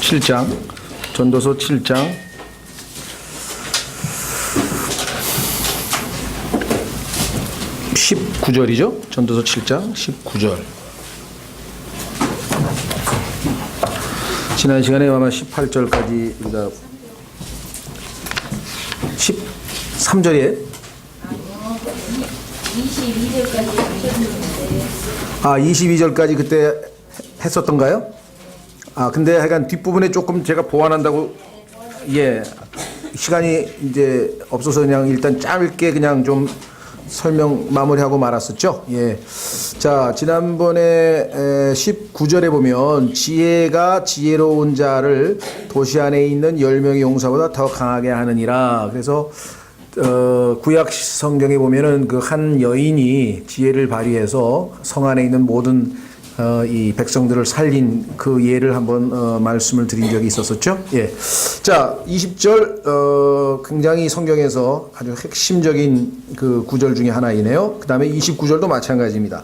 17장, 전도서 7장 19절이죠. 전도서 7장 19절. 지난 시간에 아마 18절까지 우리가 13절에 22절까지 그때 했었던가요? 근데 하여간 뒷부분에 조금 제가 보완한다고, 시간이 이제 없어서 그냥 일단 짧게 그냥 좀 설명 마무리하고 말았었죠. 자, 지난번에 19절에 보면 지혜가 지혜로운 자를 도시 안에 있는 10명의 용사보다 더 강하게 하느니라. 그래서 구약 성경에 보면은 그 한 여인이 지혜를 발휘해서 성 안에 있는 모든 이 백성들을 살린 그 예를 한번 말씀을 드린 적이 있었었죠. 자, 20절 굉장히 성경에서 아주 핵심적인 그 구절 중에 하나이네요. 그 다음에 29절도 마찬가지입니다.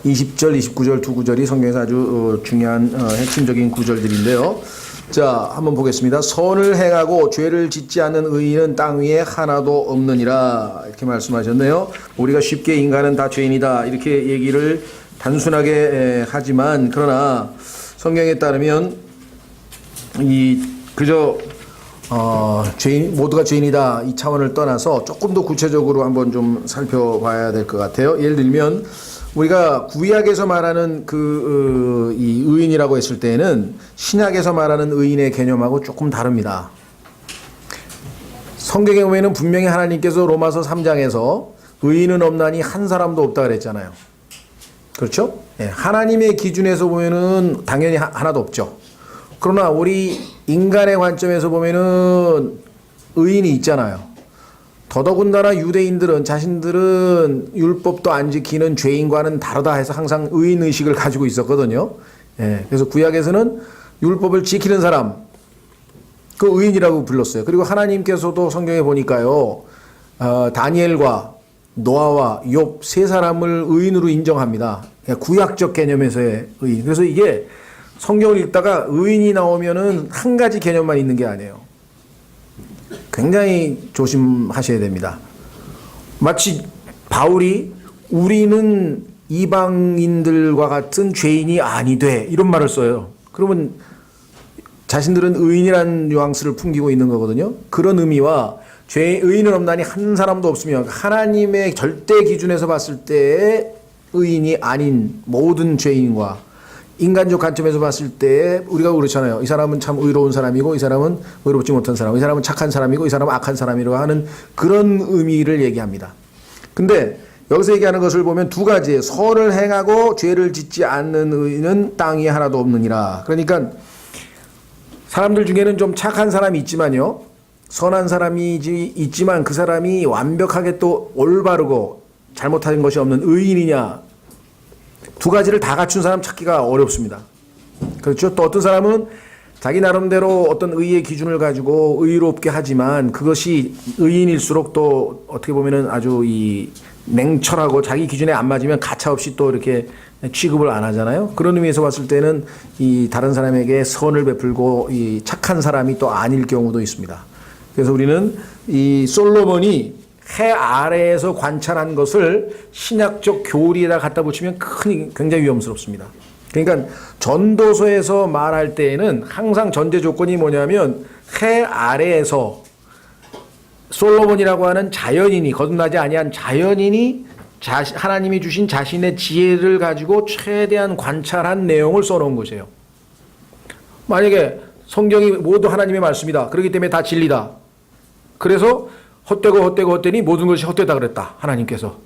20절, 29절 두 구절이 성경에서 아주 중요한 핵심적인 구절들인데요. 자, 한번 보겠습니다. 선을 행하고 죄를 짓지 않는 의인은 땅 위에 하나도 없느니라. 이렇게 말씀하셨네요. 우리가 쉽게 인간은 다 죄인이다 이렇게 얘기를 단순하게 하지만, 그러나 성경에 따르면 그저 죄인, 모두가 죄인이다 이 차원을 떠나서 조금 더 구체적으로 한번 좀 살펴봐야 될 것 같아요. 예를 들면 우리가 구약에서 말하는 이 의인이라고 했을 때에는 신약에서 말하는 의인의 개념하고 조금 다릅니다. 성경에 보면은 분명히 하나님께서 로마서 3장에서 의인은 없나니 한 사람도 없다 그랬잖아요. 그렇죠? 하나님의 기준에서 보면은 당연히 하나도 없죠. 그러나 우리 인간의 관점에서 보면은 의인이 있잖아요. 더더군다나 유대인들은 자신들은 율법도 안 지키는 죄인과는 다르다 해서 항상 의인의식을 가지고 있었거든요. 그래서 구약에서는 율법을 지키는 사람, 그 의인이라고 불렀어요. 그리고 하나님께서도 성경에 보니까요, 다니엘과 노아와 욥 세 사람을 의인으로 인정합니다. 구약적 개념에서의 의인. 그래서 이게 성경을 읽다가 의인이 나오면은 한 가지 개념만 있는 게 아니에요. 굉장히 조심하셔야 됩니다. 마치 바울이 우리는 이방인들과 같은 죄인이 아니돼 이런 말을 써요. 그러면 자신들은 의인이라는 뉘앙스를 풍기고 있는 거거든요. 그런 의미와 의인은 없나니 한 사람도 없으며 하나님의 절대 기준에서 봤을 때 의인이 아닌 모든 죄인과 인간적 관점에서 봤을 때 우리가 그렇잖아요. 이 사람은 참 의로운 사람이고 이 사람은 의롭지 못한 사람, 이 사람은 착한 사람이고 이 사람은 악한 사람이라고 하는 그런 의미를 얘기합니다. 근데 여기서 얘기하는 것을 보면 두 가지예요. 선을 행하고 죄를 짓지 않는 의인은 땅 위에 하나도 없느니라. 그러니까 사람들 중에는 좀 착한 사람이 있지만요, 선한 사람이 있지만 그 사람이 완벽하게 또 올바르고 잘못한 것이 없는 의인이냐, 두 가지를 다 갖춘 사람 찾기가 어렵습니다. 그렇죠? 또 어떤 사람은 자기 나름대로 어떤 의의 기준을 가지고 의롭게 하지만 그것이 의인일수록 또 어떻게 보면은 아주 냉철하고 자기 기준에 안 맞으면 가차없이 또 이렇게 취급을 안 하잖아요. 그런 의미에서 봤을 때는 다른 사람에게 선을 베풀고 착한 사람이 또 아닐 경우도 있습니다. 그래서 우리는 솔로몬이 해 아래에서 관찰한 것을 신약적 교리에다 갖다 붙이면 굉장히 위험스럽습니다. 그러니까 전도서에서 말할 때에는 항상 전제 조건이 뭐냐면 해 아래에서 솔로몬이라고 하는 자연인이, 거듭나지 아니한 자연인이 하나님이 주신 자신의 지혜를 가지고 최대한 관찰한 내용을 써놓은 것이에요. 만약에 성경이 모두 하나님의 말씀이다, 그렇기 때문에 다 진리다, 그래서 헛되니 모든 것이 헛되다 그랬다 하나님께서.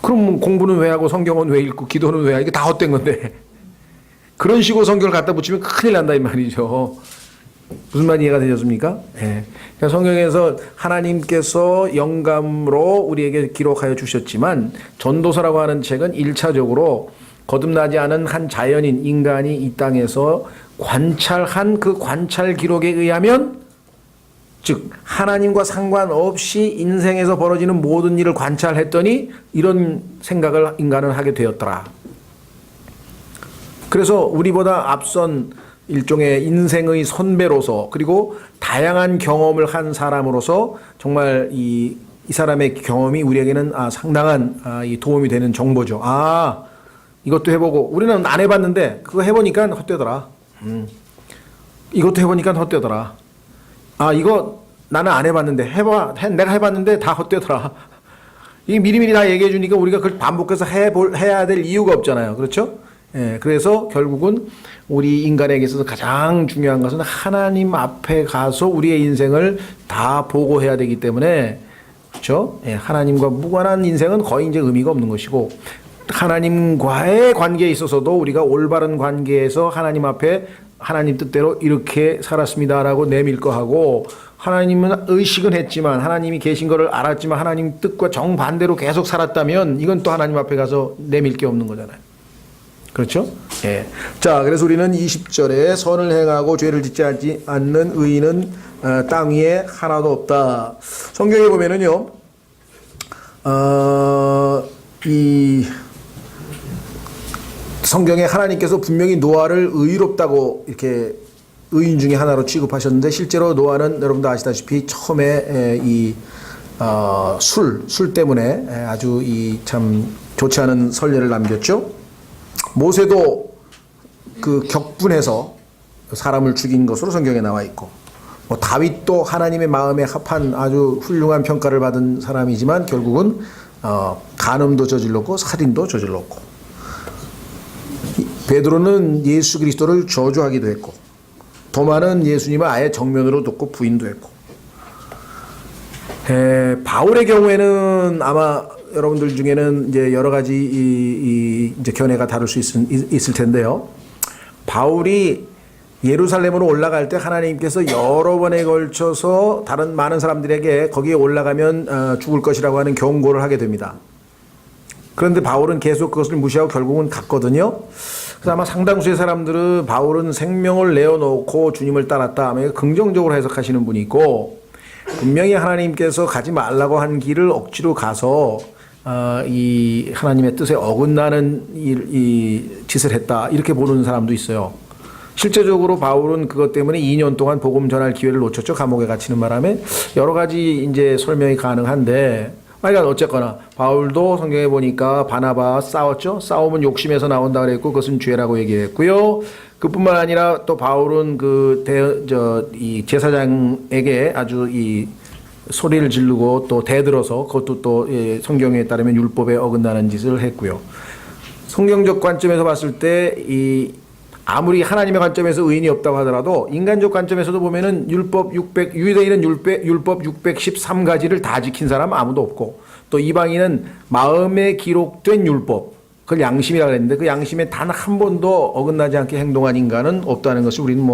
그럼 공부는 왜 하고 성경은 왜 읽고 기도는 왜 하고 이게 다 헛된 건데 그런 식으로 성경을 갖다 붙이면 큰일 난다 이 말이죠. 무슨 말 이해가 되셨습니까? 그러니까 성경에서 하나님께서 영감으로 우리에게 기록하여 주셨지만 전도서라고 하는 책은 1차적으로 거듭나지 않은 한 자연인 인간이 이 땅에서 관찰한 그 관찰 기록에 의하면, 즉 하나님과 상관없이 인생에서 벌어지는 모든 일을 관찰했더니 이런 생각을 인간은 하게 되었더라. 그래서 우리보다 앞선 일종의 인생의 선배로서 그리고 다양한 경험을 한 사람으로서 정말 이 사람의 경험이 우리에게는 상당한 이 도움이 되는 정보죠. 이것도 해보고 우리는 안 해봤는데 그거 해보니까 헛되더라. 이것도 해보니까 헛되더라. 이거 나는 안 해봤는데 내가 해봤는데 다 헛되더라. 이게 미리미리 다 얘기해 주니까 우리가 그걸 반복해서 해야 될 이유가 없잖아요. 그렇죠? 예, 그래서 결국은 우리 인간에게 있어서 가장 중요한 것은 하나님 앞에 가서 우리의 인생을 다 보고해야 되기 때문에, 그렇죠? 예, 하나님과 무관한 인생은 거의 이제 의미가 없는 것이고, 하나님과의 관계에 있어서도 우리가 올바른 관계에서 하나님 앞에 하나님 뜻대로 이렇게 살았습니다라고 내밀 거 하고, 하나님은 의식은 했지만 하나님이 계신 것을 알았지만 하나님 뜻과 정반대로 계속 살았다면 이건 또 하나님 앞에 가서 내밀 게 없는 거잖아요. 그렇죠? 예. 자, 그래서 우리는 20절에 선을 행하고 죄를 짓지 않는 의인은 땅 위에 하나도 없다. 성경에 보면은요, 이 성경에 하나님께서 분명히 노아를 의롭다고 이렇게 의인 중에 하나로 취급하셨는데 실제로 노아는 여러분도 아시다시피 처음에 술 때문에 아주 참 좋지 않은 선례를 남겼죠. 모세도 그 격분해서 사람을 죽인 것으로 성경에 나와 있고, 다윗도 하나님의 마음에 합한 아주 훌륭한 평가를 받은 사람이지만 결국은 간음도 저질렀고 살인도 저질렀고, 베드로는 예수 그리스도를 저주하기도 했고, 도마는 예수님을 아예 정면으로 돕고 부인도 했고, 바울의 경우에는 아마 여러분들 중에는 이제 여러 가지 이제 견해가 다를 수 있을 텐데요. 바울이 예루살렘으로 올라갈 때 하나님께서 여러 번에 걸쳐서 다른 많은 사람들에게 거기에 올라가면 죽을 것이라고 하는 경고를 하게 됩니다. 그런데 바울은 계속 그것을 무시하고 결국은 갔거든요. 그래서 아마 상당수의 사람들은 바울은 생명을 내어놓고 주님을 따랐다 하며 긍정적으로 해석하시는 분이 있고, 분명히 하나님께서 가지 말라고 한 길을 억지로 가서 이 하나님의 뜻에 어긋나는 이 짓을 했다 이렇게 보는 사람도 있어요. 실제적으로 바울은 그것 때문에 2년 동안 복음 전할 기회를 놓쳤죠. 감옥에 갇히는 바람에. 여러 가지 이제 설명이 가능한데, 그러니까 어쨌거나 바울도 성경에 보니까 바나바와 싸웠죠. 싸움은 욕심에서 나온다 그랬고 그것은 죄라고 얘기했고요. 그뿐만 아니라 또 바울은 이 제사장에게 아주 이 소리를 지르고 또 대들어서 그것도 또 성경에 따르면 율법에 어긋나는 짓을 했고요. 성경적 관점에서 봤을 때 아무리 하나님의 관점에서 의인이 없다고 하더라도 인간적 관점에서도 보면은 유대인은 율법 613가지를 다 지킨 사람 아무도 없고, 또 이방인은 마음에 기록된 율법, 그걸 양심이라고 했는데 그 양심에 단 한 번도 어긋나지 않게 행동한 인간은 없다는 것을 우리는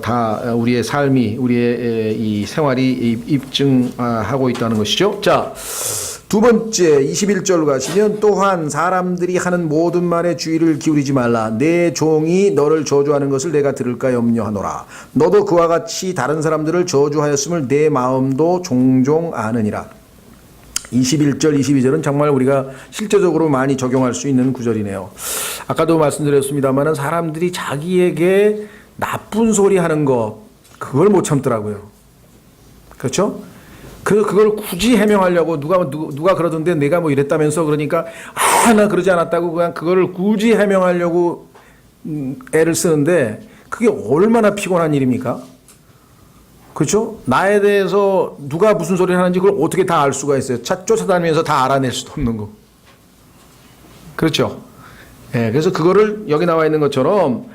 다 우리의 삶이, 우리의 이 생활이 입증하고 있다는 것이죠. 자, 두 번째 21절 가시면, 또한 사람들이 하는 모든 말에 주의를 기울이지 말라. 내 종이 너를 저주하는 것을 내가 들을까 염려하노라. 너도 그와 같이 다른 사람들을 저주하였음을 내 마음도 종종 아느니라. 21절, 22절은 정말 우리가 실제적으로 많이 적용할 수 있는 구절이네요. 아까도 말씀드렸습니다만 사람들이 자기에게 나쁜 소리 하는 거, 그걸 못 참더라고요. 그렇죠? 그걸 굳이 해명하려고 누가 그러던데 내가 뭐 이랬다면서, 그러니까 나 그러지 않았다고 그냥 그거를 굳이 해명하려고 애를 쓰는데 그게 얼마나 피곤한 일입니까? 그렇죠? 나에 대해서 누가 무슨 소리를 하는지 그걸 어떻게 다 알 수가 있어요? 쫓아다니면서 다 알아낼 수도 없는 거. 그렇죠? 그래서 그거를 여기 나와 있는 것처럼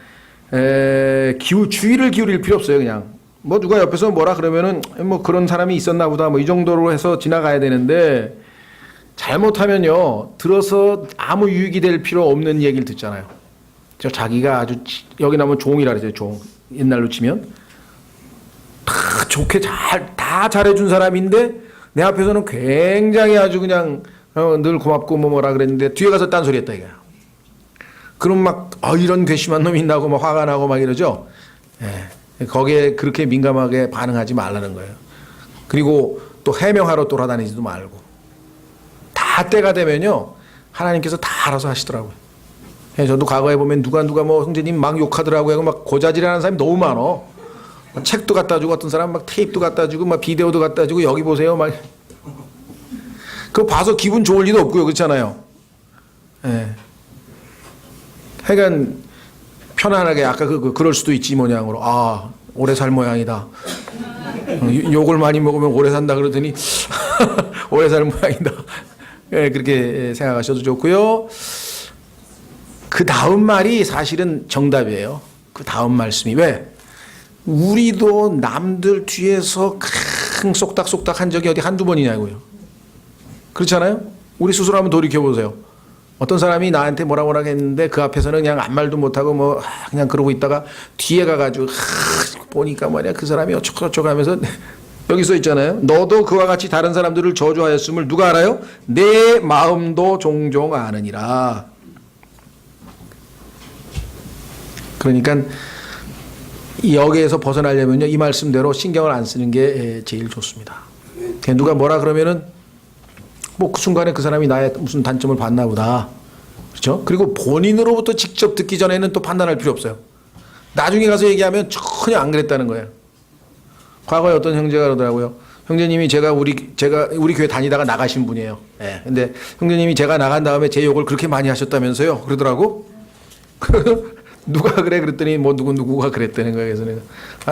주의를 기울일 필요 없어요. 그냥 누가 옆에서 뭐라 그러면은 그런 사람이 있었나 보다 이 정도로 해서 지나가야 되는데, 잘못하면요 들어서 아무 유익이 될 필요 없는 얘기를 듣잖아요. 자기가 아주 여기 나오면 종이라 그러죠. 종, 옛날로 치면 다 좋게 다 잘해준 사람인데 내 앞에서는 굉장히 아주 그냥 늘 고맙고 뭐라 그랬는데 뒤에 가서 딴소리 했다 이거야. 그럼 이런 괘씸한 놈이 있나고 화가 나고 이러죠. 거기에 그렇게 민감하게 반응하지 말라는 거예요. 그리고 또 해명하러 돌아다니지도 말고, 다 때가 되면요 하나님께서 다 알아서 하시더라고요. 예, 저도 과거에 보면 누가 뭐 형제님 막 욕하더라고요 하고 막 고자질하는 사람이 너무 많어. 책도 갖다 주고 어떤 사람 막 테이프도 갖다 주고 막 비디오도 갖다 주고 여기 보세요 막. 그거 봐서 기분 좋을 리도 없고요. 그렇잖아요. 예. 하여간 편안하게 아까 그럴 수도 있지 모양으로 아 오래 살 모양이다. 욕을 많이 먹으면 오래 산다 그러더니 오래 살 모양이다. 예, 그렇게 생각하셔도 좋고요. 그 다음 말이 사실은 정답이에요. 그 다음 말씀이 왜? 우리도 남들 뒤에서 큰 쏙닥쏙닥 한 적이 어디 한두 번이냐고요. 그렇잖아요? 우리 스스로 한번 돌이켜보세요. 어떤 사람이 나한테 뭐라 했는데 그 앞에서는 그냥 아무 말도 못하고 뭐 그냥 그러고 있다가 뒤에 가가지고 보니까 뭐냐 그 사람이 어쩌고저쩌고 하면서 여기 써 있잖아요. 너도 그와 같이 다른 사람들을 저주하였음을 누가 알아요? 내 마음도 종종 아느니라. 그러니까 여기에서 벗어나려면요 이 말씀대로 신경을 안 쓰는 게 제일 좋습니다. 누가 뭐라 그러면은 뭐 그 순간에 그 사람이 나의 무슨 단점을 봤나 보다. 그렇죠? 그리고 본인으로부터 직접 듣기 전에는 또 판단할 필요 없어요. 나중에 가서 얘기하면 전혀 안 그랬다는 거예요. 과거에 어떤 형제가 그러더라고요. 형제님이 제가 우리 교회 다니다가 나가신 분이에요. 예. 근데 형제님이 제가 나간 다음에 제 욕을 그렇게 많이 하셨다면서요. 그러더라고. 누가 그래? 그랬더니 뭐 누구가 그랬다는 거예요. 그래서 내가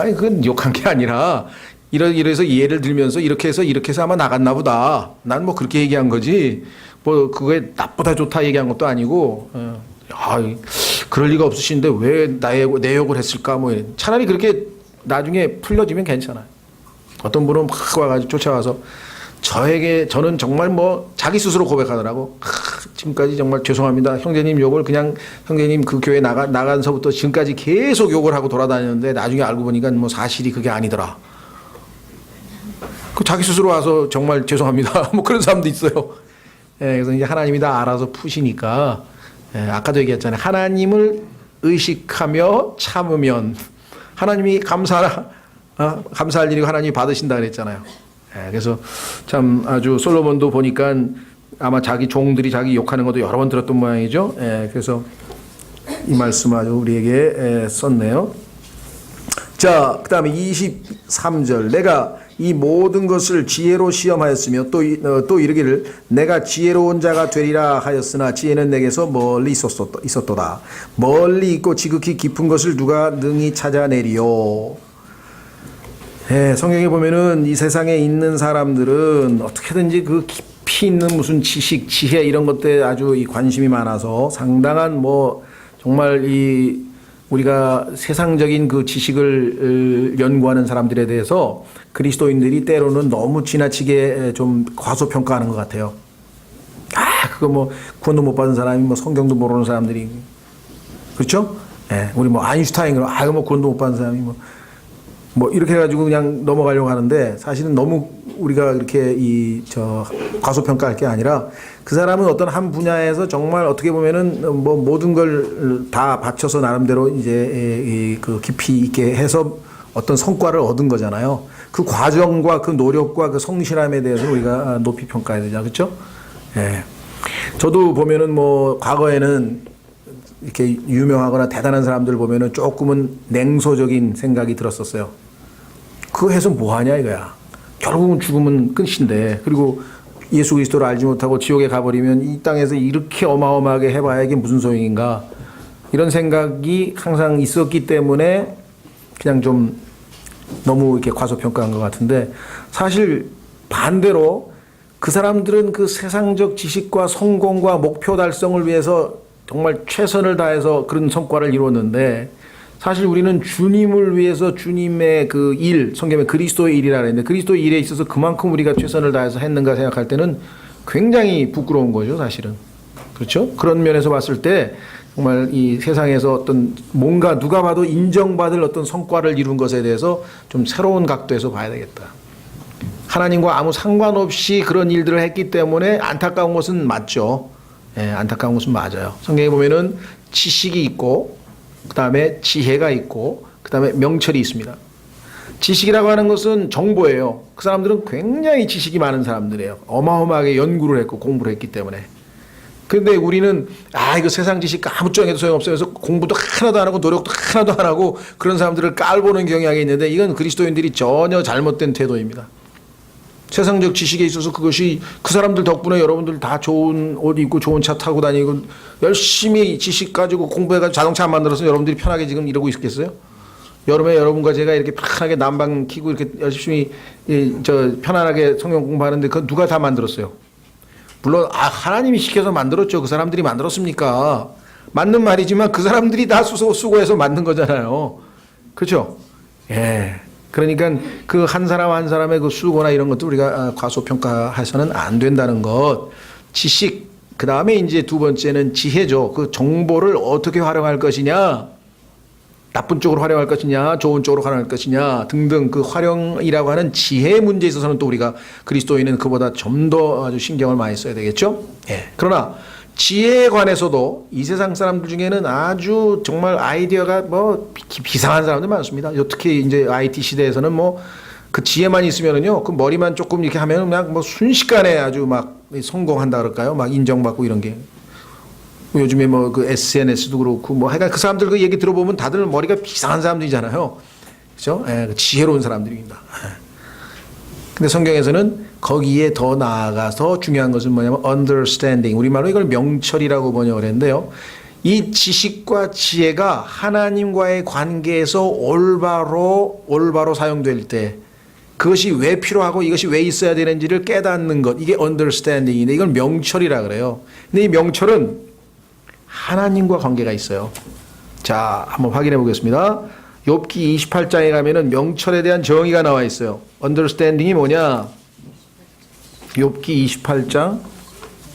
아니 그건 욕한 게 아니라 이래서 예를 들면서 이렇게 해서 아마 나갔나 보다. 난 뭐 그렇게 얘기한 거지. 뭐 그게 나쁘다 좋다 얘기한 것도 아니고. 그럴 리가 없으신데 왜 내 욕을 했을까? 뭐 차라리 그렇게 나중에 풀려지면 괜찮아요. 어떤 분은 막 와가지고 쫓아와서 저는 정말 뭐 자기 스스로 고백하더라고. 지금까지 정말 죄송합니다. 형제님 욕을 그냥 형제님 그 교회 나간서부터 지금까지 계속 욕을 하고 돌아다녔는데 나중에 알고 보니까 뭐 사실이 그게 아니더라. 그 자기 스스로 와서 정말 죄송합니다. 뭐 그런 사람도 있어요. 예, 그래서 이제 하나님이 다 알아서 푸시니까 예, 아까도 얘기했잖아요. 하나님을 의식하며 참으면 하나님이 감사할 일이 하나님이 받으신다 그랬잖아요. 예, 그래서 참 아주 솔로몬도 보니까 아마 자기 종들이 자기 욕하는 것도 여러 번 들었던 모양이죠. 예, 그래서 이 말씀 아주 우리에게 썼네요. 자, 그 다음에 23절. 내가 이 모든 것을 지혜로 시험하였으며 또 이르기를 내가 지혜로운 자가 되리라 하였으나 지혜는 내게서 멀리 있었도다. 멀리 있고 지극히 깊은 것을 누가 능히 찾아내리요. 예, 성경에 보면은 이 세상에 있는 사람들은 어떻게든지 그 깊이 있는 무슨 지식, 지혜 이런 것들에 아주 이 관심이 많아서 상당한 뭐 정말 우리가 세상적인 그 지식을 연구하는 사람들에 대해서 그리스도인들이 때로는 너무 지나치게 좀 과소평가하는 것 같아요. 그거 뭐 구원도 못 받은 사람이 뭐 성경도 모르는 사람들이 그렇죠? 예, 우리 뭐 아인슈타인 그럼 뭐 구원도 못 받은 사람이 뭐 이렇게 해가지고 그냥 넘어가려고 하는데 사실은 너무 우리가 이렇게 과소평가할 게 아니라 그 사람은 어떤 한 분야에서 정말 어떻게 보면은 뭐 모든 걸 다 바쳐서 나름대로 이제 그 깊이 있게 해서 어떤 성과를 얻은 거잖아요. 그 과정과 그 노력과 그 성실함에 대해서 우리가 높이 평가해야 되죠. 그렇죠? 예. 저도 보면은 뭐 과거에는 이렇게 유명하거나 대단한 사람들 보면은 조금은 냉소적인 생각이 들었었어요. 그거 해서 뭐 하냐 이거야. 결국은 죽으면 끝인데. 그리고 예수 그리스도를 알지 못하고 지옥에 가버리면 이 땅에서 이렇게 어마어마하게 해봐야 이게 무슨 소용인가. 이런 생각이 항상 있었기 때문에 그냥 좀 너무 이렇게 과소평가한 것 같은데 사실 반대로 그 사람들은 그 세상적 지식과 성공과 목표 달성을 위해서 정말 최선을 다해서 그런 성과를 이루었는데 사실 우리는 주님을 위해서 주님의 그 일, 성경에 그리스도의 일이라 그랬는데 그리스도의 일에 있어서 그만큼 우리가 최선을 다해서 했는가 생각할 때는 굉장히 부끄러운 거죠, 사실은. 그렇죠? 그런 면에서 봤을 때 정말 이 세상에서 어떤 뭔가 누가 봐도 인정받을 어떤 성과를 이룬 것에 대해서 좀 새로운 각도에서 봐야 되겠다. 하나님과 아무 상관없이 그런 일들을 했기 때문에 안타까운 것은 맞죠. 예, 안타까운 것은 맞아요. 성경에 보면은 지식이 있고 그 다음에 지혜가 있고 그 다음에 명철이 있습니다. 지식이라고 하는 것은 정보예요. 그 사람들은 굉장히 지식이 많은 사람들이에요. 어마어마하게 연구를 했고 공부를 했기 때문에. 근데 우리는 이거 세상 지식 아무짝에도 소용없어요. 그래서 공부도 하나도 안 하고 노력도 하나도 안 하고 그런 사람들을 깔보는 경향이 있는데 이건 그리스도인들이 전혀 잘못된 태도입니다. 세상적 지식에 있어서 그것이 그 사람들 덕분에 여러분들 다 좋은 옷 입고 좋은 차 타고 다니고 열심히 지식 가지고 공부해가지고 자동차 안 만들어서 여러분들이 편하게 지금 이러고 있겠어요? 여름에 여러분과 제가 이렇게 편하게 난방 키고 이렇게 열심히 편안하게 성경 공부하는데 그건 누가 다 만들었어요? 물론 하나님이 시켜서 만들었죠. 그 사람들이 만들었습니까? 맞는 말이지만 그 사람들이 다 수고해서 만든 거잖아요. 그렇죠? 예. 그러니까 그 한 사람 한 사람의 그 수고나 이런 것도 우리가 과소평가해서는 안 된다는 것. 지식, 그 다음에 이제 두 번째는 지혜죠. 그 정보를 어떻게 활용할 것이냐, 나쁜 쪽으로 활용할 것이냐, 좋은 쪽으로 활용할 것이냐 등등 그 활용이라고 하는 지혜 문제에 있어서는 또 우리가 그리스도인은 그보다 좀 더 아주 신경을 많이 써야 되겠죠. 예. 그러나 지혜에 관해서도 이 세상 사람들 중에는 아주 정말 아이디어가 뭐 비상한 사람들 많습니다. 특히 이제 IT 시대에서는 뭐 그 지혜만 있으면은요, 그 머리만 조금 이렇게 하면 그냥 뭐 순식간에 아주 막 성공한다 그럴까요? 막 인정받고 이런 게. 요즘에 뭐 그 SNS도 그렇고 뭐 하여간 그 사람들 그 얘기 들어보면 다들 머리가 비상한 사람들이잖아요. 그죠? 예, 지혜로운 사람들입니다. 근데 성경에서는 거기에 더 나아가서 중요한 것은 뭐냐면 understanding. 우리말로 이걸 명철이라고 번역을 했는데요. 이 지식과 지혜가 하나님과의 관계에서 올바로 사용될 때 그것이 왜 필요하고 이것이 왜 있어야 되는지를 깨닫는 것. 이게 understanding인데 이걸 명철이라 그래요. 근데 이 명철은 하나님과 관계가 있어요. 자, 한번 확인해 보겠습니다. 욥기 28장에 가면은 명철에 대한 정의가 나와 있어요. understanding이 뭐냐? 욥기 28장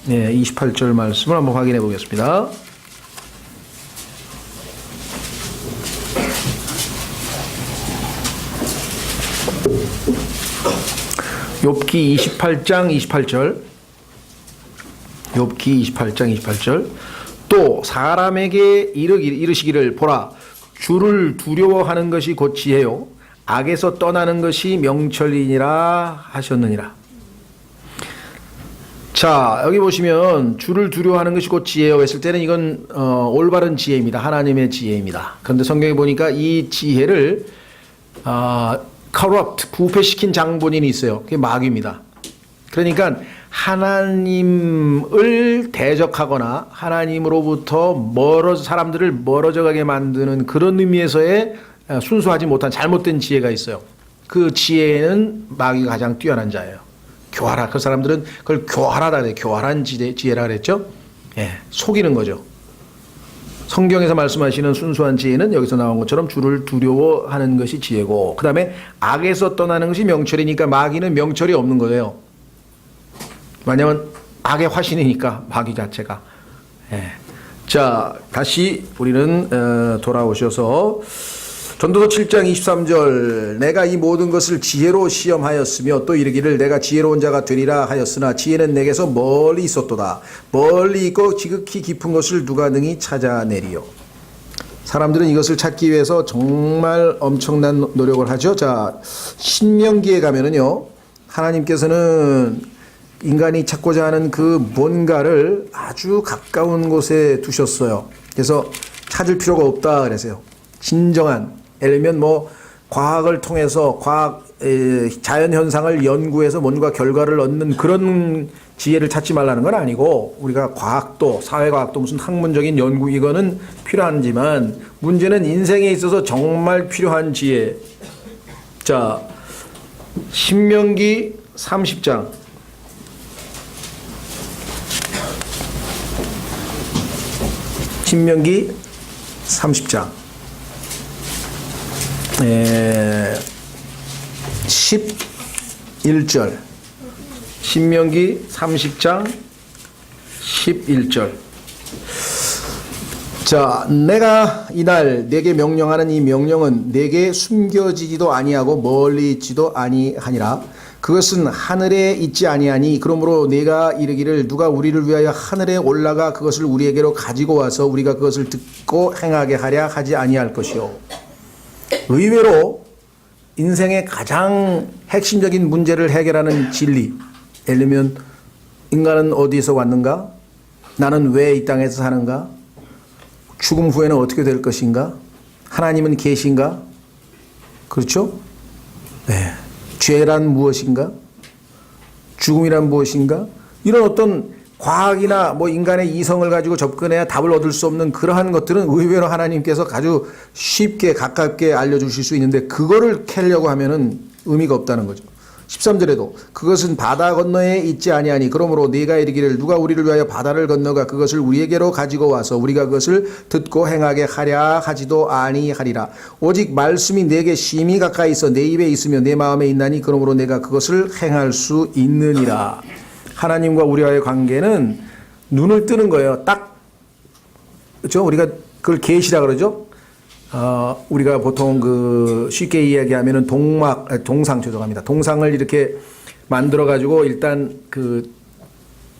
28절 말씀을 한번 확인해 보겠습니다. 욥기 28장 28절. 욥기 28장 28절. 또 사람에게 이르시기를 보라, 주를 두려워하는 것이 곧 지혜요 악에서 떠나는 것이 명철이니라 하셨느니라. 자, 여기 보시면 주를 두려워하는 것이 곧 지혜요 했을 때는 이건 올바른 지혜입니다. 하나님의 지혜입니다. 그런데 성경에 보니까 이 지혜를 corrupt, 부패시킨 장본인이 있어요. 그게 마귀입니다. 그러니까 하나님을 대적하거나 하나님으로부터 사람들을 멀어져 가게 만드는 그런 의미에서의 순수하지 못한 잘못된 지혜가 있어요. 그 지혜는 마귀가 가장 뛰어난 자예요. 교활하. 그 사람들은 그걸 교활하다 그래요. 교활한 지혜라 그랬죠. 예, 속이는 거죠. 성경에서 말씀하시는 순수한 지혜는 여기서 나온 것처럼 주를 두려워하는 것이 지혜고, 그 다음에 악에서 떠나는 것이 명철이니까 마귀는 명철이 없는 거예요. 왜냐하면 악의 화신이니까 마귀 자체가. 예. 자, 다시 우리는 돌아오셔서 전도서 7장 23절 내가 이 모든 것을 지혜로 시험하였으며 또 이르기를 내가 지혜로운 자가 되리라 하였으나 지혜는 내게서 멀리 있었도다. 멀리 있고 지극히 깊은 것을 누가 능히 찾아내리요. 사람들은 이것을 찾기 위해서 정말 엄청난 노력을 하죠. 자, 신명기에 가면은요, 하나님께서는 인간이 찾고자 하는 그 뭔가를 아주 가까운 곳에 두셨어요. 그래서 찾을 필요가 없다 그래서요. 진정한, 예를 들면 뭐 과학을 통해서 자연 현상을 연구해서 뭔가 결과를 얻는 그런 지혜를 찾지 말라는 건 아니고, 우리가 과학도 사회과학도 무슨 학문적인 연구 이거는 필요하지만 문제는 인생에 있어서 정말 필요한 지혜. 자, 신명기 30장 신명기 30장 11절 신명기 30장 11절. 자, 내가 이날 내게 명령하는 이 명령은 내게 숨겨지지도 아니하고 멀리 있지도 아니하니라. 그것은 하늘에 있지 아니하니 그러므로 내가 이르기를 누가 우리를 위하여 하늘에 올라가 그것을 우리에게로 가지고 와서 우리가 그것을 듣고 행하게 하랴 하지 아니할 것이요. 의외로 인생의 가장 핵심적인 문제를 해결하는 진리, 예를 들면 인간은 어디에서 왔는가? 나는 왜 이 땅에서 사는가? 죽음 후에는 어떻게 될 것인가? 하나님은 계신가? 그렇죠? 네. 죄란 무엇인가? 죽음이란 무엇인가? 이런 어떤 과학이나 뭐 인간의 이성을 가지고 접근해야 답을 얻을 수 없는 그러한 것들은 의외로 하나님께서 아주 쉽게 가깝게 알려주실 수 있는데 그거를 캐려고 하면은 의미가 없다는 거죠. 13절에도 그것은 바다 건너에 있지 아니하니 그러므로 네가 이르기를 누가 우리를 위하여 바다를 건너가 그것을 우리에게로 가지고 와서 우리가 그것을 듣고 행하게 하랴 하지도 아니하리라. 오직 말씀이 내게 심히 가까이 있어 내 입에 있으며 내 마음에 있나니 그러므로 내가 그것을 행할 수 있느니라. 하나님과 우리와의 관계는 눈을 뜨는 거예요. 딱 그렇죠? 우리가 그걸 계시라 그러죠. 우리가 보통 그 쉽게 이야기하면은 동상 죄송합니다. 동상을 이렇게 만들어 가지고 일단 그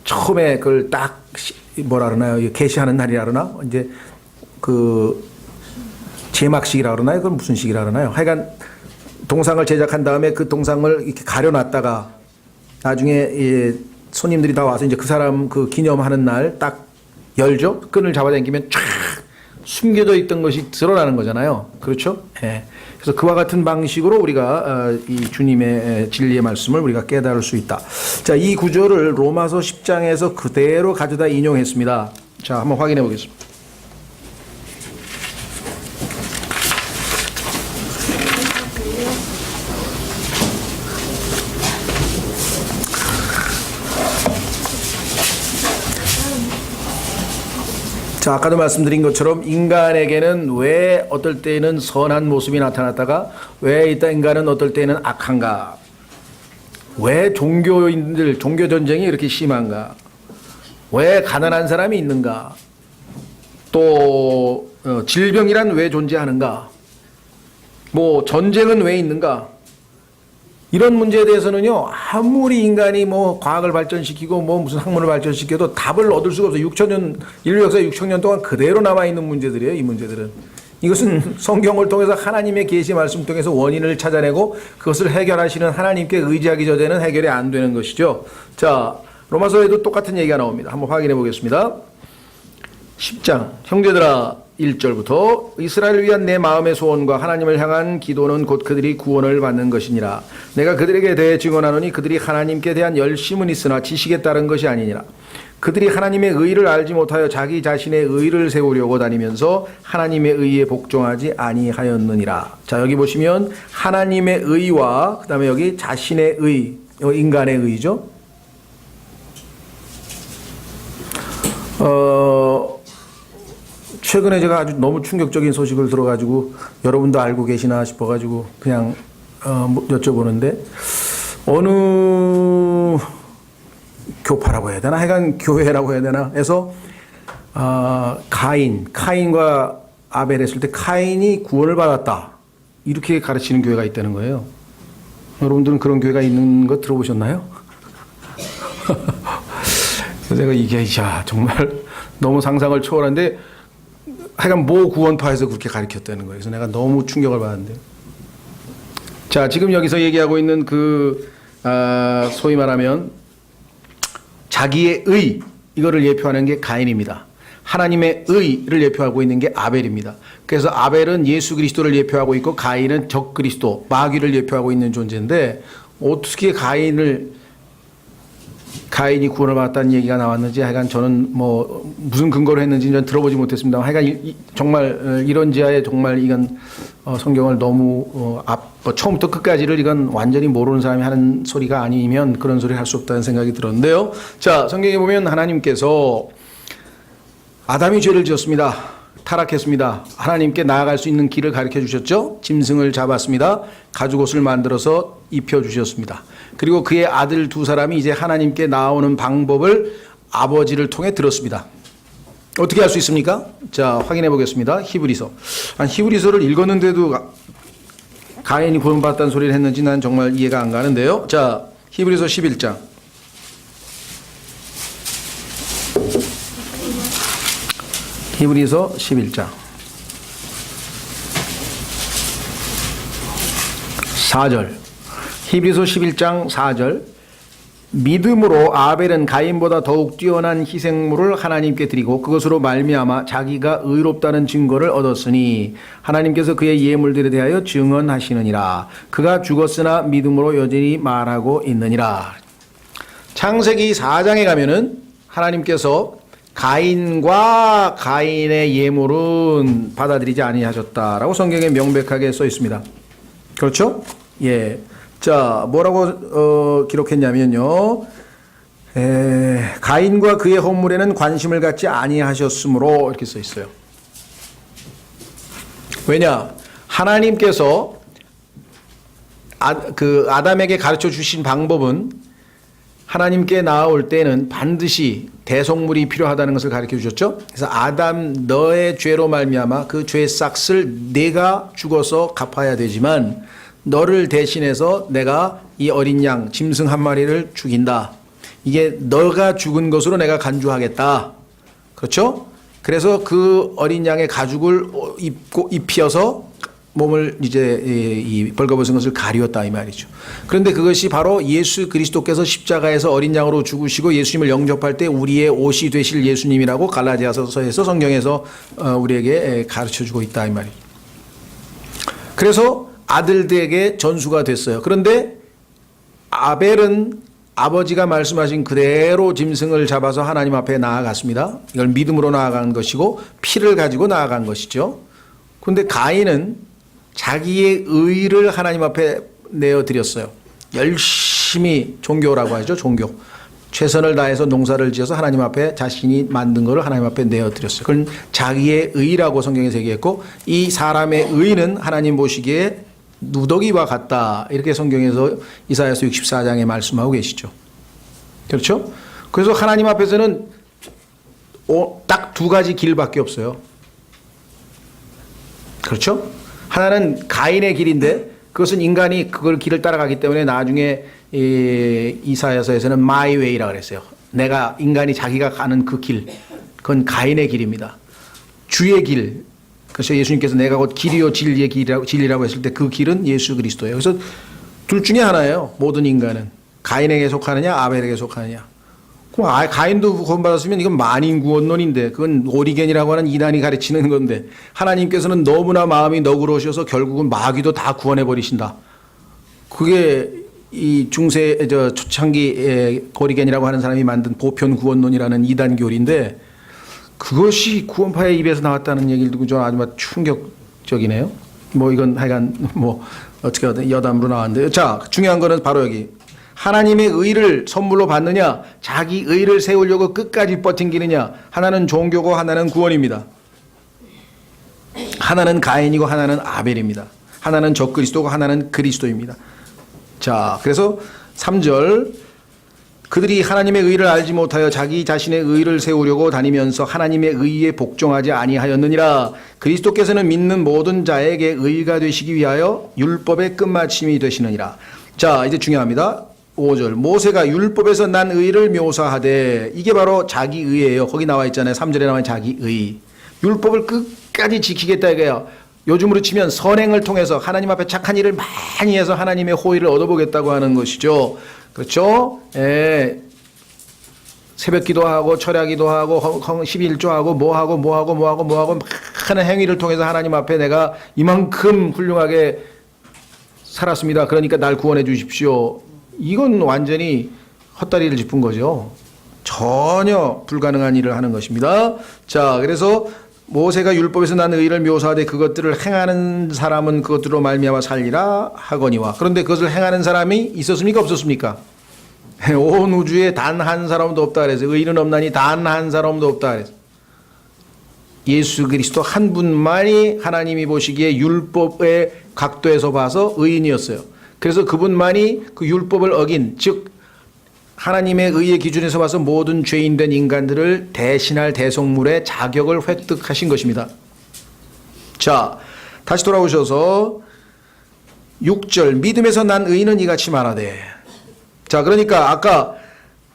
처음에 그걸 딱 뭐라 그러나요? 계시하는 날이라 그러나? 이제 그 제막식이라 그러나요? 그건 무슨 식이라 그러나요? 하여간 동상을 제작한 다음에 그 동상을 이렇게 가려놨다가 나중에 손님들이 다 와서 이제 그 사람 그 기념하는 날 딱 열죠? 끈을 잡아당기면 쫙 숨겨져 있던 것이 드러나는 거잖아요. 그렇죠? 예. 그래서 그와 같은 방식으로 우리가 이 주님의 진리의 말씀을 우리가 깨달을 수 있다. 자, 이 구절을 로마서 10장에서 그대로 가져다 인용했습니다. 자, 한번 확인해 보겠습니다. 자, 아까도 말씀드린 것처럼 인간에게는 왜 어떨 때는 선한 모습이 나타났다가 왜 이따 인간은 어떨 때는 악한가? 왜 종교인들, 종교 전쟁이 이렇게 심한가? 왜 가난한 사람이 있는가? 또 질병이란 왜 존재하는가? 뭐 전쟁은 왜 있는가? 이런 문제에 대해서는요, 아무리 인간이 뭐 과학을 발전시키고 뭐 무슨 학문을 발전시켜도 답을 얻을 수가 없어요. 6천년, 인류 역사 6천년 동안 그대로 남아있는 문제들이에요, 이 문제들은. 이것은 성경을 통해서 하나님의 계시 말씀 통해서 원인을 찾아내고 그것을 해결하시는 하나님께 의지하기 전에는 해결이 안 되는 것이죠. 자, 로마서에도 똑같은 얘기가 나옵니다. 한번 확인해 보겠습니다. 10장, 형제들아, 1절부터 이스라엘을 위한 내 마음의 소원과 하나님을 향한 기도는 곧 그들이 구원을 받는 것이니라. 내가 그들에게 대해 증언하노니 그들이 하나님께 대한 열심은 있으나 지식에 따른 것이 아니니라. 그들이 하나님의 의를 알지 못하여 자기 자신의 의를 세우려고 다니면서 하나님의 의에 복종하지 아니하였느니라. 자, 여기 보시면 하나님의 의와 그 다음에 여기 자신의 의, 인간의 의죠. 최근에 제가 아주 너무 충격적인 소식을 들어가지고 여러분도 알고 계시나 싶어가지고 그냥 여쭤보는데 어느 교파라고 해야 되나? 하여간 교회라고 해야 되나? 해서 카인과 아벨 했을 때 카인이 구원을 받았다. 이렇게 가르치는 교회가 있다는 거예요. 여러분들은 그런 교회가 있는 거 들어보셨나요? 그래서 제가 이게 정말 너무 상상을 초월한데 하여간 모 구원파에서 그렇게 가르쳤다는 거예요. 그래서 내가 너무 충격을 받았는데. 자, 지금 여기서 얘기하고 있는 소위 말하면 자기의 의, 이거를 예표하는 게 가인입니다. 하나님의 의를 예표하고 있는 게 아벨입니다. 그래서 아벨은 예수 그리스도를 예표하고 있고 가인은 적 그리스도, 마귀를 예표하고 있는 존재인데 어떻게 가인이 구원을 받았다는 얘기가 나왔는지 하여간 저는 뭐 무슨 근거로 했는지 는 들어보지 못했습니다. 하여간 정말 이런 지하에 정말 이건 성경을 너무 처음부터 끝까지를 이건 완전히 모르는 사람이 하는 소리가 아니면 그런 소리를 할 수 없다는 생각이 들었는데요. 자, 성경에 보면 하나님께서 아담이 죄를 지었습니다. 타락했습니다. 하나님께 나아갈 수 있는 길을 가르쳐 주셨죠. 짐승을 잡았습니다. 가죽옷을 만들어서 입혀 주셨습니다. 그리고 그의 아들 두 사람이 이제 하나님께 나오는 방법을 아버지를 통해 들었습니다. 어떻게 할 수 있습니까? 자, 확인해 보겠습니다. 히브리서를 읽었는데도 가인이 구원받았다는 소리를 했는지 난 정말 이해가 안 가는데요. 자, 히브리서 11장. 히브리서 11장 4절. 히브리서 11장 4절. 믿음으로 아벨은 가인보다 더욱 뛰어난 희생물을 하나님께 드리고 그것으로 말미암아 자기가 의롭다는 증거를 얻었으니 하나님께서 그의 예물들에 대하여 증언하시느니라. 그가 죽었으나 믿음으로 여전히 말하고 있느니라. 창세기 4장에 가면은 하나님께서 가인과 가인의 예물은 받아들이지 아니하셨다라고 성경에 명백하게 써 있습니다. 그렇죠? 예. 자, 뭐라고 기록했냐면요. 가인과 그의 헌물에는 관심을 갖지 아니하셨으므로 이렇게 써 있어요. 왜냐? 하나님께서 아담에게 가르쳐 주신 방법은 하나님께 나아올 때는 반드시 대속물이 필요하다는 것을 가르쳐 주셨죠. 그래서 아담 너의 죄로 말미암아 그 죄의 싹을 내가 죽어서 갚아야 되지만 너를 대신해서 내가 이 어린 양 짐승 한 마리를 죽인다. 이게 너가 죽은 것으로 내가 간주하겠다. 그렇죠? 그래서 그 어린 양의 가죽을 입혀서 몸을 이제 이 벌거벗은 것을 가리웠다 이 말이죠. 그런데 그것이 바로 예수 그리스도께서 십자가에서 어린 양으로 죽으시고 예수님을 영접할 때 우리의 옷이 되실 예수님이라고 갈라디아서에서 성경에서 우리에게 가르쳐주고 있다 이 말이죠. 그래서 아들들에게 전수가 됐어요. 그런데 아벨은 아버지가 말씀하신 그대로 짐승을 잡아서 하나님 앞에 나아갔습니다. 이걸 믿음으로 나아간 것이고 피를 가지고 나아간 것이죠. 그런데 가인은 자기의 의를 하나님 앞에 내어드렸어요. 열심히 종교라고 하죠. 종교. 최선을 다해서 농사를 지어서 하나님 앞에 자신이 만든 것을 하나님 앞에 내어드렸어요. 그건 자기의 의라고 성경에서 얘기했고 이 사람의 의는 하나님 보시기에 누더기와 같다. 이렇게 성경에서 이사야서 64장에 말씀하고 계시죠. 그렇죠? 그래서 하나님 앞에서는 딱 두 가지 길밖에 없어요. 그렇죠? 하나는 가인의 길인데 그것은 인간이 그걸 길을 따라가기 때문에 나중에 이사야서에서는 my way라고 그랬어요. 내가 인간이 자기가 가는 그 길, 그건 가인의 길입니다. 주의 길, 그래서 예수님께서 내가 곧 길이요 진리의 진리라고 했을 때 그 길은 예수 그리스도예요. 그래서 둘 중에 하나예요. 모든 인간은 가인에게 속하느냐 아벨에게 속하느냐. 가인도 구원받았으면 이건 만인구원론인데 그건 오리겐이라고 하는 이단이 가르치는 건데 하나님께서는 너무나 마음이 너그러우셔서 결국은 마귀도 다 구원해 버리신다. 그게 이 중세 초창기 오리겐이라고 하는 사람이 만든 보편 구원론이라는 이단 교리인데 그것이 구원파의 입에서 나왔다는 얘기를 듣고 저 아주 충격적이네요. 뭐 이건 하여간 뭐 어떻게 여담으로 나왔는데 자 중요한 거는 바로 여기. 하나님의 의를 선물로 받느냐 자기 의를 세우려고 끝까지 버팅기느냐 하나는 종교고 하나는 구원입니다. 하나는 가인이고 하나는 아벨입니다. 하나는 적그리스도고 하나는 그리스도입니다. 자 그래서 3절 그들이 하나님의 의를 알지 못하여 자기 자신의 의를 세우려고 다니면서 하나님의 의에 복종하지 아니하였느니라. 그리스도께서는 믿는 모든 자에게 의가 되시기 위하여 율법의 끝마침이 되시느니라. 자 이제 중요합니다. 5절 모세가 율법에서 난 의를 묘사하되 이게 바로 자기 의예요. 거기 나와 있잖아요. 3절에 나와 있는 자기 의. 율법을 끝까지 지키겠다 이거예요. 요즘으로 치면 선행을 통해서 하나님 앞에 착한 일을 많이 해서 하나님의 호의를 얻어보겠다고 하는 것이죠. 그렇죠? 예. 새벽 기도하고 철야 기도하고 11조하고 뭐하고 많은 행위를 통해서 하나님 앞에 내가 이만큼 훌륭하게 살았습니다. 그러니까 날 구원해 주십시오. 이건 완전히 헛다리를 짚은 거죠. 전혀 불가능한 일을 하는 것입니다. 자, 그래서 모세가 율법에서 난 의를 묘사하되 그것들을 행하는 사람은 그것들로 말미암아 살리라 하거니와. 그런데 그것을 행하는 사람이 있었습니까? 없었습니까? 온 우주에 단 한 사람도 없다 그래서 의인은 없나니 단 한 사람도 없다 그래서 예수 그리스도 한 분만이 하나님이 보시기에 율법의 각도에서 봐서 의인이었어요. 그래서 그분만이 그 율법을 어긴 즉 하나님의 의의 기준에서 봐서 모든 죄인된 인간들을 대신할 대속물의 자격을 획득하신 것입니다. 자 다시 돌아오셔서 6절 믿음에서 난 의인은 이같이 말하되 자 그러니까 아까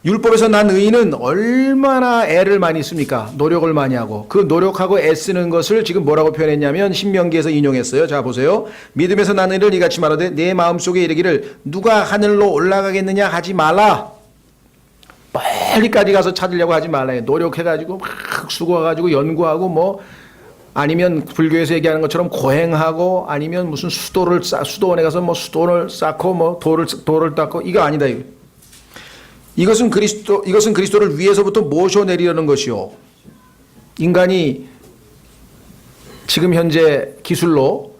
율법에서 난 의인은 얼마나 애를 많이 씁니까? 노력을 많이 하고 그 노력하고 애쓰는 것을 지금 뭐라고 표현했냐면 신명기에서 인용했어요. 자 보세요. 믿음에서 난 의인을 이같이 말하되 내 마음속에 이르기를 누가 하늘로 올라가겠느냐 하지 말라. 멀리까지 가서 찾으려고 하지 말아요. 노력해가지고 막 수고해가지고 연구하고 뭐 아니면 불교에서 얘기하는 것처럼 고행하고 아니면 무슨 수도원에 가서 뭐 수도를 쌓고 뭐 돌을 닦고 이거 아니다. 이것은 그리스도를 위에서부터 모셔내리려는 것이요. 인간이 지금 현재 기술로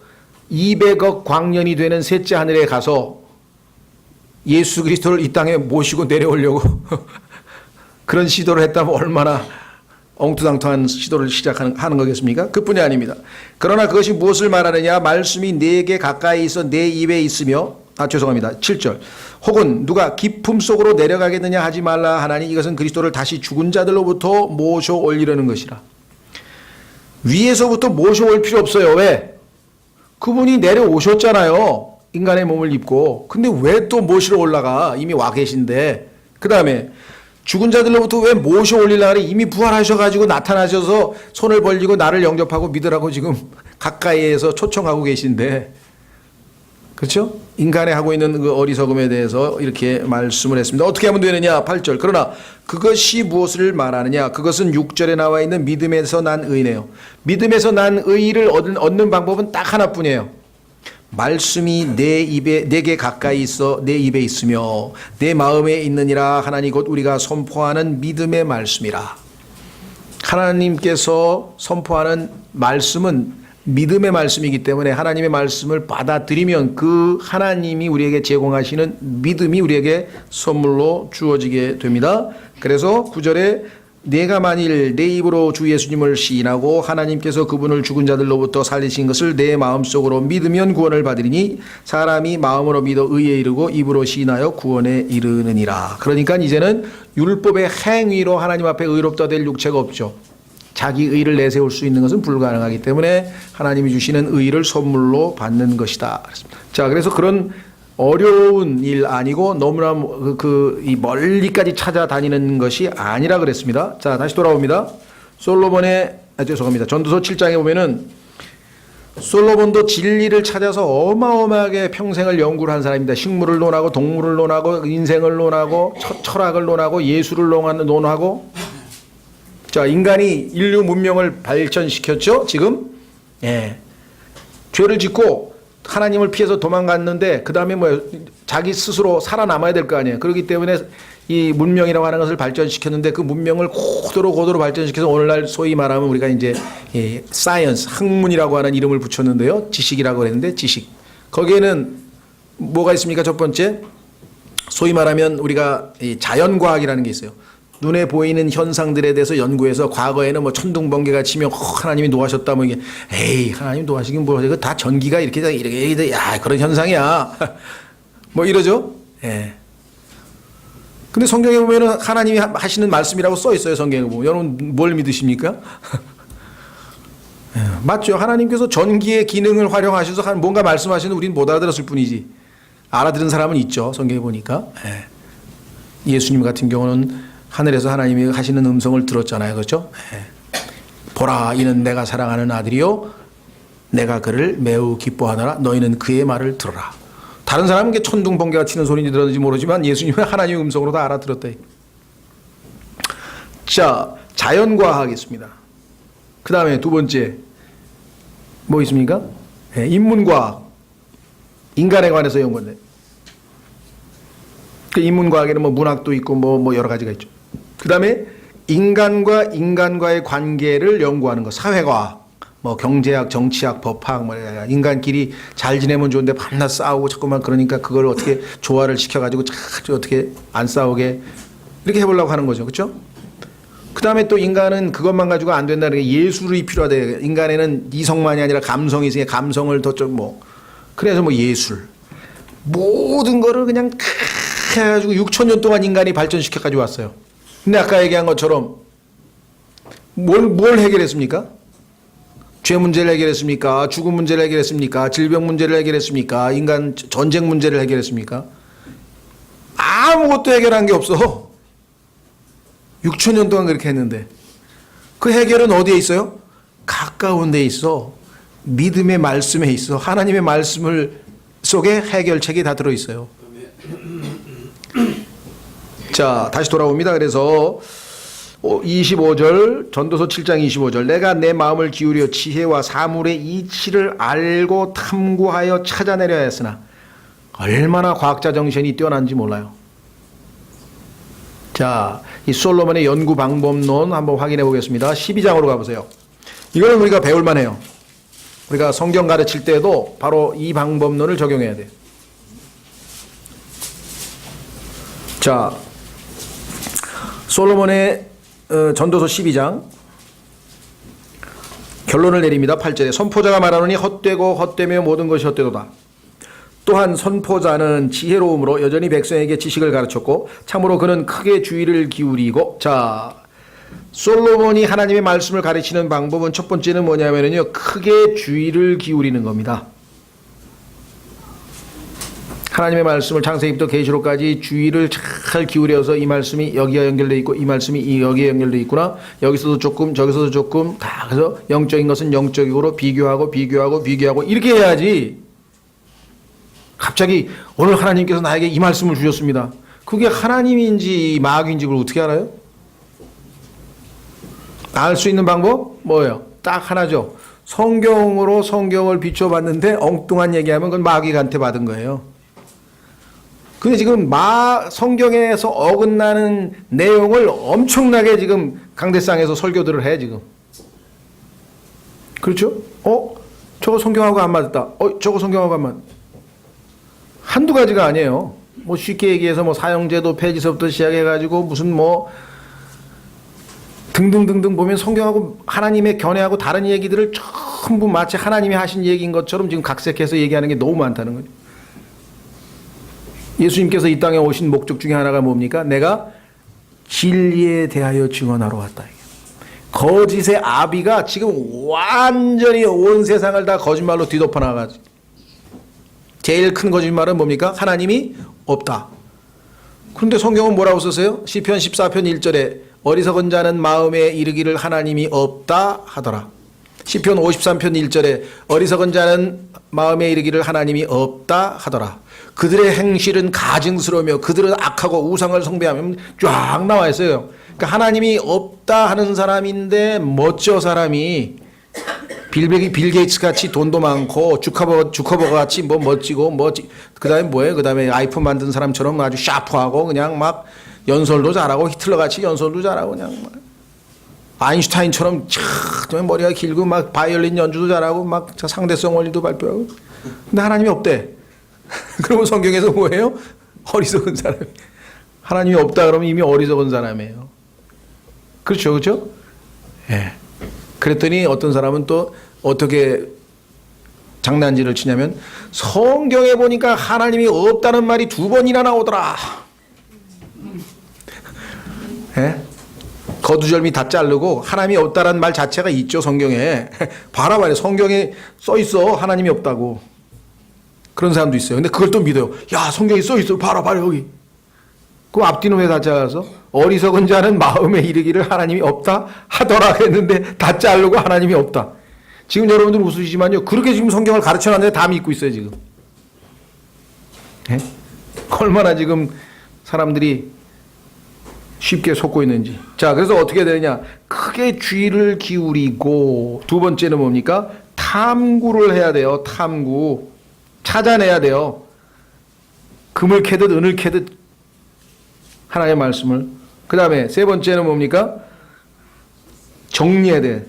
200억 광년이 되는 셋째 하늘에 가서 예수 그리스도를 이 땅에 모시고 내려오려고 그런 시도를 했다면 얼마나 엉뚱탕탕한 시도를 하는 거겠습니까? 그뿐이 아닙니다. 그러나 그것이 무엇을 말하느냐? 말씀이 내게 가까이 있어 내 입에 있으며 죄송합니다. 7절. 혹은 누가 깊음 속으로 내려가겠느냐 하지 말라 하나니 이것은 그리스도를 다시 죽은 자들로부터 모셔 올리려는 것이라. 위에서부터 모셔올 필요 없어요. 왜? 그분이 내려오셨잖아요. 인간의 몸을 입고. 근데 왜 또 모시러 올라가? 이미 와 계신데. 그 다음에 죽은 자들로부터 왜 모셔 올리려고 그래? 이미 부활하셔가지고 나타나셔서 손을 벌리고 나를 영접하고 믿으라고 지금 가까이에서 초청하고 계신데. 그렇죠? 인간이 하고 있는 그 어리석음에 대해서 이렇게 말씀을 했습니다. 어떻게 하면 되느냐? 8절. 그러나 그것이 무엇을 말하느냐? 그것은 6절에 나와 있는 믿음에서 난 의네요. 믿음에서 난 의를 얻는 방법은 딱 하나뿐이에요. 말씀이 내게 가까이 있어 내 입에 있으며 내 마음에 있느니라. 하나니 곧 우리가 선포하는 믿음의 말씀이라. 하나님께서 선포하는 말씀은 믿음의 말씀이기 때문에 하나님의 말씀을 받아들이면 그 하나님이 우리에게 제공하시는 믿음이 우리에게 선물로 주어지게 됩니다. 그래서 9절에 내가 만일 내 입으로 주 예수님을 시인하고 하나님께서 그분을 죽은 자들로부터 살리신 것을 내 마음속으로 믿으면 구원을 받으리니 사람이 마음으로 믿어 의에 이르고 입으로 시인하여 구원에 이르느니라. 그러니까 이제는 율법의 행위로 하나님 앞에 의롭다 될 육체가 없죠. 자기 의를 내세울 수 있는 것은 불가능하기 때문에 하나님이 주시는 의를 선물로 받는 것이다. 자, 그래서 그런 어려운 일 아니고 너무나 이 멀리까지 찾아다니는 것이 아니라 그랬습니다. 자, 다시 돌아옵니다. 죄송합니다. 전도서 7장에 보면은 솔로몬도 진리를 찾아서 어마어마하게 평생을 연구를 한 사람입니다. 식물을 논하고 동물을 논하고 인생을 논하고 철학을 논하고 예술을 논하고 자, 인간이 인류 문명을 발전시켰죠, 지금? 예. 죄를 짓고 하나님을 피해서 도망갔는데, 그 다음에 자기 스스로 살아남아야 될 거 아니에요. 그렇기 때문에 이 문명이라고 하는 것을 발전시켰는데, 그 문명을 고도로 발전시켜서 오늘날 소위 말하면 우리가 이제 사이언스, 학문이라고 하는 이름을 붙였는데요. 지식이라고 그랬는데, 지식. 거기에는 뭐가 있습니까? 첫 번째, 소위 말하면 우리가 자연과학이라는 게 있어요. 눈에 보이는 현상들에 대해서 연구해서 과거에는 뭐 천둥번개가 치면 하나님이 노하셨다 뭐 이게 에이 하나님 노하시긴 뭐 이거 다 전기가 이렇게 야 그런 현상이야 뭐 이러죠. 예. 근데 성경에 보면은 하나님이 하시는 말씀이라고 써 있어요. 성경에 보면 여러분 뭘 믿으십니까? 예, 맞죠. 하나님께서 전기의 기능을 활용하셔서 뭔가 말씀하시는 우리는 못 알아들었을 뿐이지 알아들은 사람은 있죠. 성경에 보니까. 예. 예수님 같은 경우는 하늘에서 하나님이 하시는 음성을 들었잖아요. 그렇죠? 보라 이는 내가 사랑하는 아들이요 내가 그를 매우 기뻐하노라 너희는 그의 말을 들어라. 다른 사람은 게 천둥 번개가 치는 소리인지 들었는지 모르지만 예수님은 하나님의 음성으로 다 알아들었다. 자, 자연과학이었습니다. 그 다음에 두 번째 뭐 있습니까? 인문과학. 인간에 관해서 연구인데 그 인문과학에는 뭐 문학도 있고 뭐 여러 가지가 있죠. 그 다음에 인간과 인간과의 관계를 연구하는 거, 사회과학, 뭐 경제학, 정치학, 법학, 뭐 인간끼리 잘 지내면 좋은데 밤낮 싸우고 자꾸만 그러니까 그걸 어떻게 조화를 시켜가지고 어떻게 안 싸우게 이렇게 해보려고 하는 거죠, 그렇죠? 그 다음에 또 인간은 그것만 가지고 안 된다는 게 예술이 필요하다. 인간에는 이성만이 아니라 감성이 있으니 감성을 더 좀 뭐 그래서 뭐 예술 모든 거를 그냥 해가지고 6,000년 동안 인간이 발전시켜 가지고 왔어요. 근데 아까 얘기한 것처럼 뭘 해결했습니까? 죄 문제를 해결했습니까? 죽음 문제를 해결했습니까? 질병 문제를 해결했습니까? 인간 전쟁 문제를 해결했습니까? 아무것도 해결한 게 없어. 6,000년 동안 그렇게 했는데 그 해결은 어디에 있어요? 가까운 데 있어. 믿음의 말씀에 있어. 하나님의 말씀을 속에 해결책이 다 들어있어요. 자, 다시 돌아옵니다. 그래서 25절, 전도서 7장 25절. 내가 내 마음을 기울여 지혜와 사물의 이치를 알고 탐구하여 찾아내려 했으나 얼마나 과학자 정신이 뛰어난지 몰라요. 자, 이 솔로몬의 연구 방법론 한번 확인해 보겠습니다. 12장으로 가보세요. 이거는 우리가 배울 만해요. 우리가 성경 가르칠 때에도 바로 이 방법론을 적용해야 돼요. 자, 솔로몬의 전도서 12장 결론을 내립니다. 8절에 선포자가 말하노니 헛되고 헛되며 모든 것이 헛되도다. 또한 선포자는 지혜로움으로 여전히 백성에게 지식을 가르쳤고 참으로 그는 크게 주의를 기울이고, 자, 솔로몬이 하나님의 말씀을 가르치는 방법은 첫 번째는 뭐냐면요, 크게 주의를 기울이는 겁니다. 하나님의 말씀을 창세기부터 계시록까지 주의를 잘 기울여서 이 말씀이 여기와 연결되어 있고 이 말씀이 여기에 연결되어 있구나, 여기서도 조금 저기서도 조금, 다 그래서 영적인 것은 영적으로 비교하고 이렇게 해야지. 갑자기 오늘 하나님께서 나에게 이 말씀을 주셨습니다. 그게 하나님인지 마귀인지 그걸 어떻게 알아요? 알 수 있는 방법 뭐예요? 딱 하나죠. 성경으로 성경을 비춰봤는데 엉뚱한 얘기하면 그건 마귀한테 받은 거예요. 근데 지금 성경에서 어긋나는 내용을 엄청나게 지금 강대상에서 설교들을 해 지금. 그렇죠? 저거 성경하고 안 맞았다. 저거 성경하고 안 맞. 한두 가지가 아니에요. 뭐 쉽게 얘기해서 뭐 사형제도 폐지서부터 시작해가지고 무슨 뭐 등등등등 보면 성경하고 하나님의 견해하고 다른 얘기들을 전부 마치 하나님이 하신 얘기인 것처럼 지금 각색해서 얘기하는 게 너무 많다는 거죠. 예수님께서 이 땅에 오신 목적 중에 하나가 뭡니까? 내가 진리에 대하여 증언하러 왔다. 거짓의 아비가 지금 완전히 온 세상을 다 거짓말로 뒤덮어 나가지고 제일 큰 거짓말은 뭡니까? 하나님이 없다. 그런데 성경은 뭐라고 썼어요? 시편 14편 1절에 어리석은 자는 마음에 이르기를 하나님이 없다 하더라. 시편 53편 1절에 어리석은 자는 마음에 이르기를 하나님이 없다 하더라. 그들의 행실은 가증스러우며 그들은 악하고 우상을 숭배하며 쫙 나와 있어요. 그러니까 하나님이 없다 하는 사람인데 멋져 사람이 빌 게이츠 같이 돈도 많고 주커버거 같이 뭐 멋지고 그다음에 뭐예요? 그다음에 아이폰 만든 사람처럼 아주 샤프하고 그냥 막 연설도 잘하고 히틀러 같이 연설도 잘하고 그냥 막 아인슈타인처럼 참 머리가 길고 막 바이올린 연주도 잘하고 막 상대성 원리도 발표하고. 근데 하나님이 없대. 그러면 성경에서 뭐예요? 어리석은 사람. 하나님이 없다 그러면 이미 어리석은 사람이에요. 그렇죠, 그렇죠? 예. 그랬더니 어떤 사람은 또 어떻게 장난질을 치냐면 성경에 보니까 하나님이 없다는 말이 2번이나 나오더라. 예? 거두절미 다 자르고 하나님이 없다라는 말 자체가 있죠, 성경에. 봐라 말이야. 성경에 써 있어. 하나님이 없다고. 그런 사람도 있어요. 근데 그걸 또 믿어요. 야, 성경에 써 있어. 봐라 여기. 그 앞뒤는 왜 다 잘라서? 어리석은 자는 마음에 이르기를 하나님이 없다 하더라 했는데 다 자르고 하나님이 없다. 지금 여러분들 웃으시지만요, 그렇게 지금 성경을 가르쳐놨는데 다 믿고 있어요 지금. 예? 얼마나 지금 사람들이 쉽게 속고 있는지. 자, 그래서 어떻게 되느냐? 크게 주의를 기울이고, 두 번째는 뭡니까? 탐구를 해야 돼요. 탐구. 찾아내야 돼요. 금을 캐듯 은을 캐듯 하나님의 말씀을. 그 다음에 세 번째는 뭡니까? 정리해야 돼.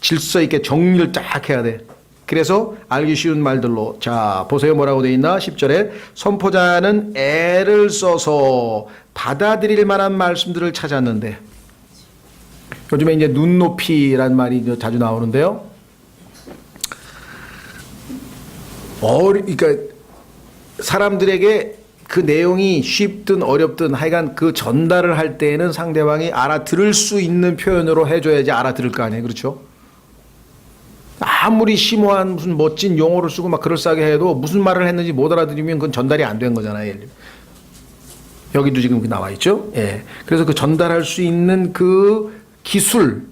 질서 있게 정리를 딱 해야 돼. 그래서 알기 쉬운 말들로. 자, 보세요. 뭐라고 되어 있나? 10절에 선포자는 애를 써서 받아들일 만한 말씀들을 찾았는데, 요즘에 이제 눈높이란 말이 자주 나오는데요. 그러니까 사람들에게 그 내용이 쉽든 어렵든 하여간 그 전달을 할 때에는 상대방이 알아들을 수 있는 표현으로 해줘야지 알아들을 거 아니에요. 그렇죠? 아무리 심오한 무슨 멋진 용어를 쓰고 막 그럴싸하게 해도 무슨 말을 했는지 못 알아들으면 그건 전달이 안 된 거잖아요. 여기도 지금 나와 있죠. 예. 그래서 그 전달할 수 있는 그 기술,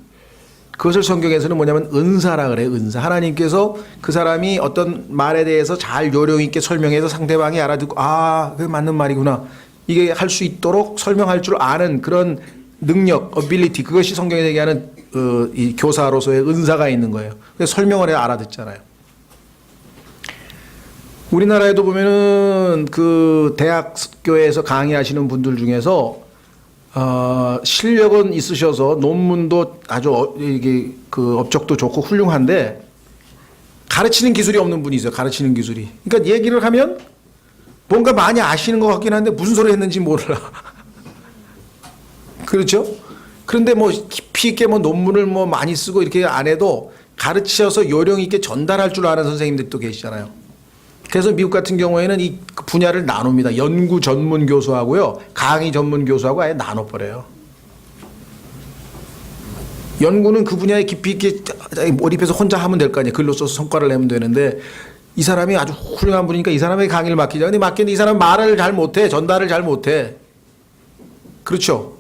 그것을 성경에서는 뭐냐면 은사라 그래요. 은사. 하나님께서 그 사람이 어떤 말에 대해서 잘 요령 있게 설명해서 상대방이 알아듣고, 아, 그게 맞는 말이구나. 이게 할 수 있도록 설명할 줄 아는 그런 능력, ability, 그것이 성경에 얘기하는 이 교사로서의 은사가 있는 거예요. 그래서 설명을 해야 알아듣잖아요. 우리나라에도 보면은 그 대학교에서 강의하시는 분들 중에서 실력은 있으셔서 논문도 아주 이게 그 업적도 좋고 훌륭한데 가르치는 기술이 없는 분이 있어요. 가르치는 기술이. 그러니까 얘기를 하면 뭔가 많이 아시는 것 같긴 한데 무슨 소리 했는지 몰라. 그렇죠? 그런데 뭐 깊이 있게 뭐 논문을 뭐 많이 쓰고 이렇게 안 해도 가르치셔서 요령 있게 전달할 줄 아는 선생님들도 계시잖아요. 그래서 미국 같은 경우에는 이 분야를 나눕니다. 연구 전문 교수하고요, 강의 전문 교수하고 아예 나눠버려요. 연구는 그 분야에 깊이 있게 몰입해서 혼자 하면 될 거 아니에요. 글로 써서 성과를 내면 되는데 이 사람이 아주 훌륭한 분이니까 이 사람에게 강의를 맡기자. 근데 맡겼는데 이 사람은 말을 잘 못해. 전달을 잘 못해. 그렇죠?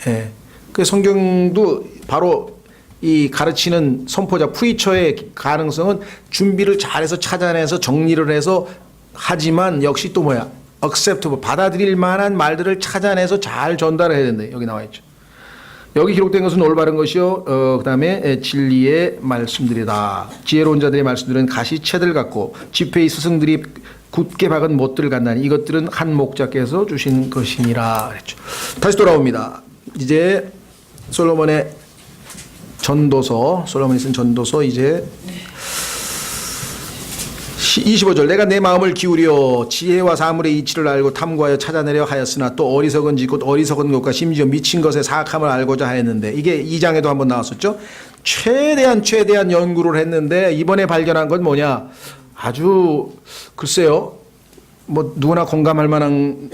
예. 그 성경도 바로 이 가르치는 선포자, 프리처의 가능성은 준비를 잘해서 찾아내서 정리를 해서 하지만 역시 또 뭐야? acceptable, 받아들일 만한 말들을 찾아내서 잘 전달을 해야 된다. 여기 나와 있죠. 여기 기록된 것은 올바른 것이요. 그 다음에 진리의 말씀들이다. 지혜로운 자들의 말씀들은 가시채들 같고 지폐의 스승들이 굳게 박은 못들 같나니 이것들은 한 목자께서 주신 것이니라. 그랬죠. 다시 돌아옵니다. 이제 솔로몬의 전도서, 솔로몬이 쓴 전도서 이제 25절. 내가 내 마음을 기울여 지혜와 사물의 이치를 알고 탐구하여 찾아내려 하였으나 또 어리석은 짓 곧 어리석은 것과 심지어 미친 것의 사악함을 알고자 하였는데 이게 2장에도 한번 나왔었죠. 최대한 연구를 했는데 이번에 발견한 건 뭐냐. 아주 글쎄요. 뭐 누구나 공감할 만한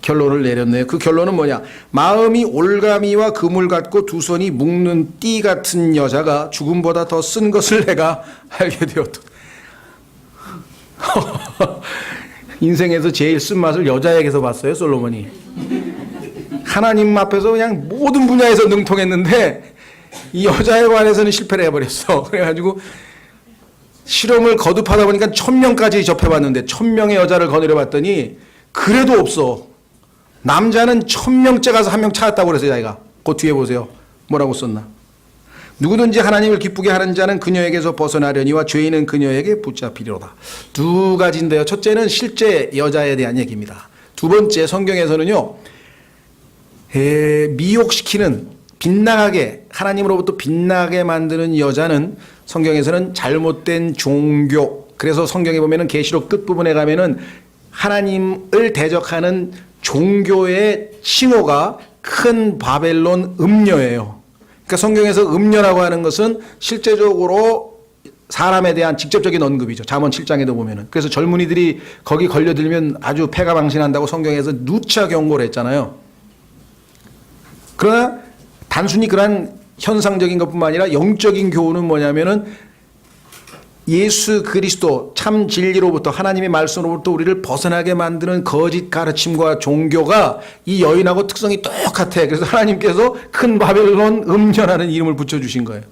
결론을 내렸네요. 그 결론은 뭐냐. 마음이 올가미와 그물 같고 두 손이 묶는 띠 같은 여자가 죽음보다 더 쓴 것을 내가 알게 되었다. 인생에서 제일 쓴맛을 여자에게서 봤어요. 솔로몬이. 하나님 앞에서 그냥 모든 분야에서 능통했는데 이 여자에 관해서는 실패를 해버렸어. 그래가지고 실험을 거듭하다 보니까 1000명까지 접해봤는데 1000명의 여자를 거느려봤더니 그래도 없어. 남자는 1000명째 가서 한 명 찾았다고 그랬어요. 자기가. 그 뒤에 보세요. 뭐라고 썼나. 누구든지 하나님을 기쁘게 하는 자는 그녀에게서 벗어나려니와 죄인은 그녀에게 붙잡히리로다. 두 가지인데요. 첫째는 실제 여자에 대한 얘기입니다. 두 번째, 성경에서는요, 미혹시키는, 빗나가게, 하나님으로부터 빗나게 만드는 여자는 성경에서는 잘못된 종교. 그래서 성경에 보면은 계시록 끝부분에 가면은 하나님을 대적하는 종교의 칭호가 큰 바벨론 음녀예요. 그러니까 성경에서 음녀라고 하는 것은 실제적으로 사람에 대한 직접적인 언급이죠. 잠언 7장에도 보면은. 그래서 젊은이들이 거기 걸려들면 아주 패가 망신한다고 성경에서 누차 경고를 했잖아요. 그러나 단순히 그런 현상적인 것뿐만 아니라 영적인 교훈은 뭐냐면은 예수 그리스도 참 진리로부터 하나님의 말씀으로부터 우리를 벗어나게 만드는 거짓 가르침과 종교가 이 여인하고 특성이 똑같아. 그래서 하나님께서 큰 바벨론 음녀라는 이름을 붙여주신 거예요.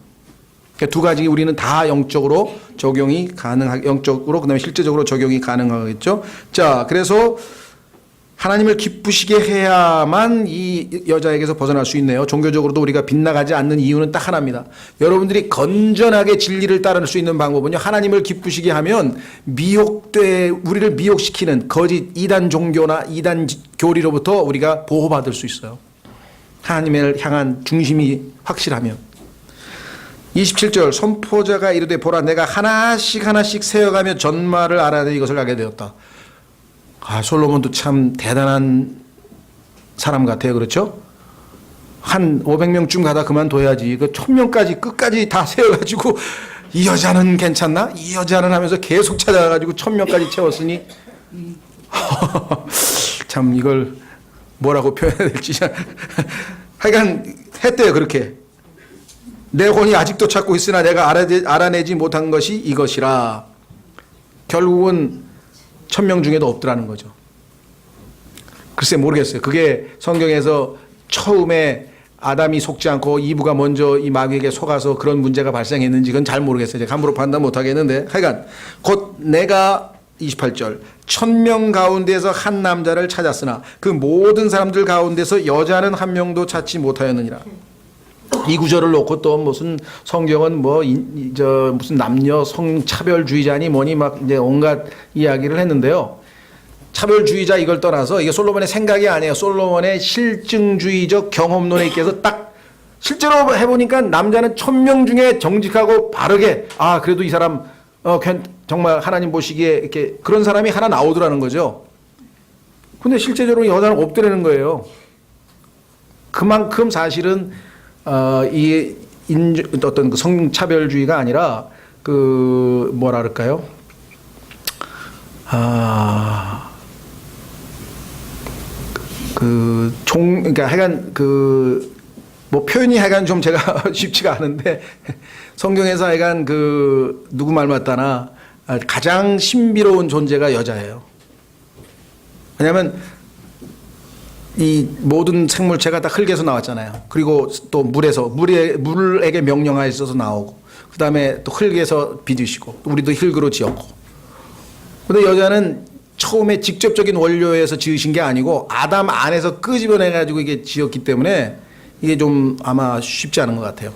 그러니까 두 가지 우리는 다 영적으로 적용이 영적으로 그다음에 실제적으로 적용이 가능하겠죠. 자, 그래서 하나님을 기쁘시게 해야만 이 여자에게서 벗어날 수 있네요. 종교적으로도 우리가 빗나가지 않는 이유는 딱 하나입니다. 여러분들이 건전하게 진리를 따를 수 있는 방법은요, 하나님을 기쁘시게 하면 우리를 미혹시키는 거짓 이단 종교나 이단 교리로부터 우리가 보호받을 수 있어요. 하나님을 향한 중심이 확실하면. 27절. 선포자가 이르되 보라 내가 하나씩 세어가며 전말을 알아내 이것을 알게 되었다. 솔로몬도 참 대단한 사람 같아요. 그렇죠? 한 500명쯤 가다 그만둬야지. 그 1000명까지 끝까지 다 세워가지고 이 여자는 괜찮나? 이 여자는 하면서 계속 찾아가지고 1000명까지 채웠으니 참 이걸 뭐라고 표현해야 될지 하여간 했대요. 그렇게. 내 혼이 아직도 찾고 있으나 내가 알아내지 못한 것이 이것이라. 결국은 1000명 중에도 없더라는 거죠. 글쎄 모르겠어요. 그게 성경에서 처음에 아담이 속지 않고 이브가 먼저 이 마귀에게 속아서 그런 문제가 발생했는지 그건 잘 모르겠어요. 제가 함부로 판단 못하겠는데 하여간 곧 내가 28절 1000명 가운데서 한 남자를 찾았으나 그 모든 사람들 가운데서 여자는 한 명도 찾지 못하였느니라. 이 구절을 놓고 또 무슨 성경은 무슨 남녀 성차별주의자니 뭐니 막 이제 온갖 이야기를 했는데요. 차별주의자 이걸 떠나서 이게 솔로몬의 생각이 아니에요. 솔로몬의 실증주의적 경험론에 있게서 딱 실제로 해보니까 남자는 1000명 중에 정직하고 바르게 그래도 이 사람 정말 하나님 보시기에 이렇게 그런 사람이 하나 나오더라는 거죠. 근데 실제적으로 여자는 없더라는 거예요. 그만큼 사실은 어떤 그 성차별주의가 아니라 뭐라 그럴까요? 그러니까 하여간 뭐 표현이 하여간 좀 제가 쉽지가 않은데 성경에서 하여간 누구 말 맞다나 가장 신비로운 존재가 여자예요. 왜냐하면 이 모든 생물체가 다 흙에서 나왔잖아요. 그리고 또 물에게 명령하여서 나오고, 그 다음에 또 흙에서 빚으시고, 우리도 흙으로 지었고. 근데 여자는 처음에 직접적인 원료에서 지으신 게 아니고 아담 안에서 끄집어내가지고 이게 지었기 때문에 이게 좀 아마 쉽지 않은 것 같아요.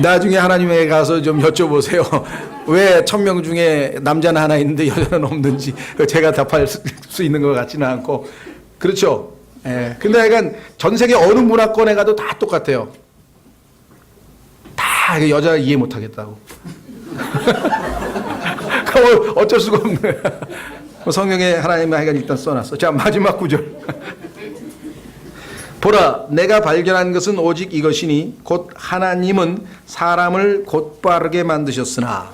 나중에 하나님에게 가서 좀 여쭤보세요. 왜 1000명 중에 남자는 하나 있는데 여자는 없는지. 제가 답할 수 있는 것 같지는 않고. 그렇죠. 예. 근데 약간 전 세계 어느 문화권에 가도 다 똑같아요. 다 여자 이해 못 하겠다고. 어쩔 수가 없네. 성경에 하나님의 하여간 일단 써놨어. 자, 마지막 구절. 보라, 내가 발견한 것은 오직 이것이니 곧 하나님은 사람을 곧바르게 만드셨으나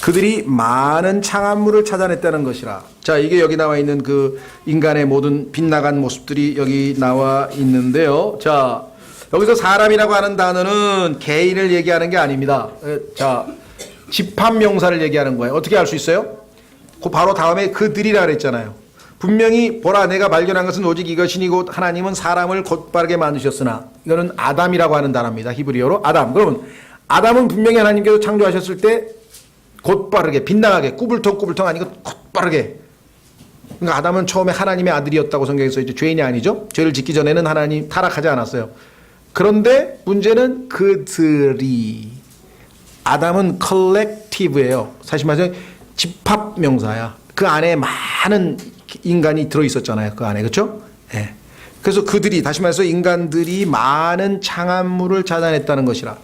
그들이 많은 창한물을 찾아냈다는 것이라. 자, 이게 여기 나와 있는 그 인간의 모든 빗나간 모습들이 여기 나와 있는데요. 자, 여기서 사람이라고 하는 단어는 개인을 얘기하는 게 아닙니다. 자, 집합명사를 얘기하는 거예요. 어떻게 알 수 있어요? 그 바로 다음에 그들이라 그랬잖아요. 분명히 보라, 내가 발견한 것은 오직 이것이니 곧 하나님은 사람을 곧바르게 만드셨으나. 이거는 아담이라고 하는 단어입니다. 히브리어로 아담. 그러면 아담은 분명히 하나님께서 창조하셨을 때 곧바르게 빗나가게 꾸불텅꾸불텅 아니고 곧바르게. 그러니까 아담은 처음에 하나님의 아들이었다고 성경에 써 있죠. 죄인이 아니죠. 죄를 짓기 전에는 하나님 타락하지 않았어요. 그런데 문제는 그들이. 아담은 컬렉티브예요. 사실 말해서 집합 명사야. 그 안에 많은 인간이 들어있었잖아요. 그 안에. 그렇죠? 예. 그래서 그들이, 다시 말해서 인간들이 많은 창한물을 찾아냈다는 것이라.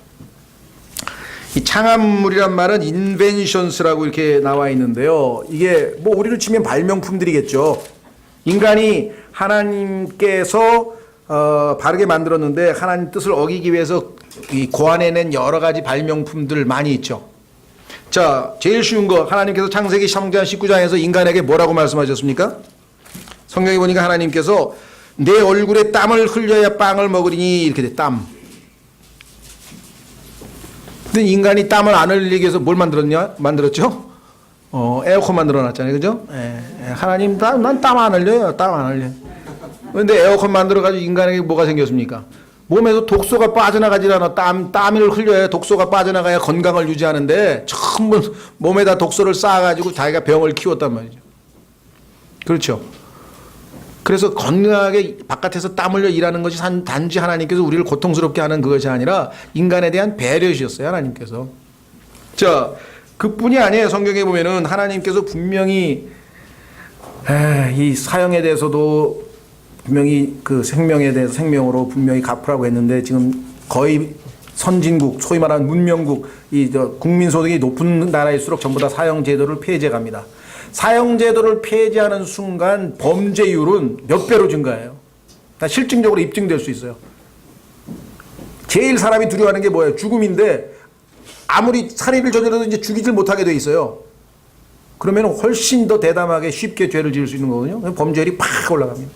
이 창한물이란 말은 인벤션스라고 이렇게 나와 있는데요. 이게 뭐 우리로 치면 발명품들이겠죠. 인간이 하나님께서 바르게 만들었는데 하나님 뜻을 어기기 위해서 이 고안해낸 여러 가지 발명품들 많이 있죠. 자, 제일 쉬운 거, 하나님께서 창세기 3장 19장에서 인간에게 뭐라고 말씀하셨습니까? 성경에 보니까 하나님께서 내 얼굴에 땀을 흘려야 빵을 먹으리니 이렇게 돼. 땀. 근데 인간이 땀을 안 흘리기 위해서 뭘 만들었죠? 에어컨 만들어놨잖아요. 그죠? 하나님, 난 땀 안 흘려요. 땀 안 흘려. 근데 에어컨 만들어가지고 인간에게 뭐가 생겼습니까? 몸에서 독소가 빠져나가질 않아. 땀을 흘려야 독소가 빠져나가야 건강을 유지하는데 전부 몸에다 독소를 쌓아가지고 자기가 병을 키웠단 말이죠. 그렇죠. 그래서 건강하게 바깥에서 땀 흘려 일하는 것이 단지 하나님께서 우리를 고통스럽게 하는 그것이 아니라 인간에 대한 배려이셨어요. 하나님께서. 자, 그뿐이 아니에요. 성경에 보면은 하나님께서 분명히 이 사형에 대해서도 분명히 그 생명에 대해서 생명으로 분명히 갚으라고 했는데 지금 거의 선진국, 소위 말하는 문명국, 국민 소득이 높은 나라일수록 전부 다 사형제도를 폐지해 갑니다. 사형제도를 폐지하는 순간 범죄율은 몇 배로 증가해요. 다 실증적으로 입증될 수 있어요. 제일 사람이 두려워하는 게 뭐예요? 죽음인데 아무리 살인을 저질러도 이제 죽이질 못하게 돼 있어요. 그러면 훨씬 더 대담하게 쉽게 죄를 지을 수 있는 거거든요. 범죄율이 팍 올라갑니다.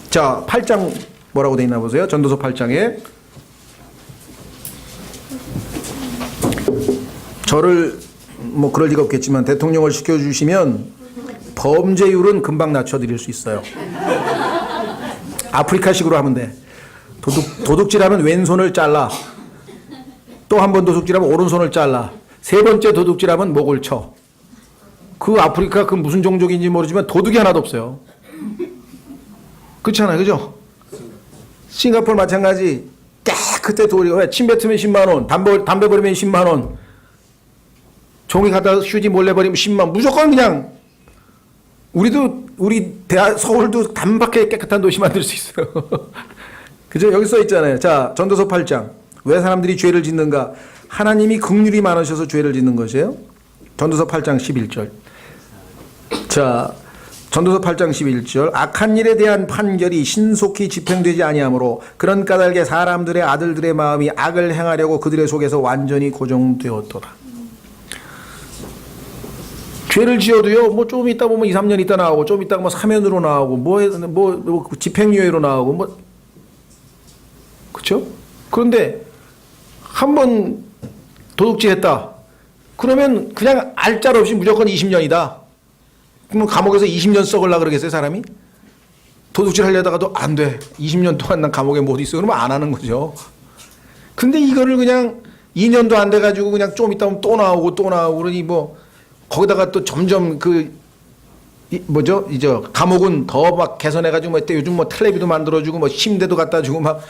자, 8장 뭐라고 돼 있나 보세요. 전도서 8장에 저를 뭐 그럴 리가 없겠지만 대통령을 시켜주시면 범죄율은 금방 낮춰드릴 수 있어요. 아프리카식으로 하면 돼. 도둑질하면 왼손을 잘라. 또 한 번 도둑질하면 오른손을 잘라. 세 번째 도둑질하면 목을 쳐. 그 아프리카 그 무슨 종족인지 모르지만 도둑이 하나도 없어요. 그렇잖아요. 그죠? 싱가포르 마찬가지. 깨끗해 도리. 왜? 침 뱉으면 10만 원. 담배 버리면 10만 원. 종이 갖다 휴지 몰래 버리면 10만 원. 무조건 그냥. 우리 서울도 단박에 깨끗한 도시 만들 수 있어요. 그죠? 여기 써 있잖아요. 자, 전도서 8장. 왜 사람들이 죄를 짓는가? 하나님이 긍휼이 많으셔서 죄를 짓는 것이에요. 전도서 8장 11절. 자, 전도서 8장 11절. 악한 일에 대한 판결이 신속히 집행되지 아니하므로 그런 까닭에 사람들의 아들들의 마음이 악을 행하려고 그들의 속에서 완전히 고정되었도다. 죄를 지어도요, 뭐 좀 있다 보면 2, 3년 있다 나오고, 좀 있다가 뭐 사면으로 나오고, 뭐 집행유예로 나오고, 뭐, 그쵸? 그런데 한 번 도둑질 했다. 그러면 그냥 알짤 없이 무조건 20년이다. 그러면 감옥에서 20년 썩으려고 그러겠어요, 사람이? 도둑질 하려다가도 안 돼. 20년 동안 난 감옥에 못 있어. 그러면 안 하는 거죠. 근데 이거를 그냥 2년도 안 돼가지고 그냥 좀 있다 보면 또 나오고 또 나오고 그러니 뭐, 거기다가 또 점점 이제 감옥은 더 막 개선해가지고 뭐 요즘 뭐 텔레비도 만들어주고 뭐 침대도 갖다 주고 막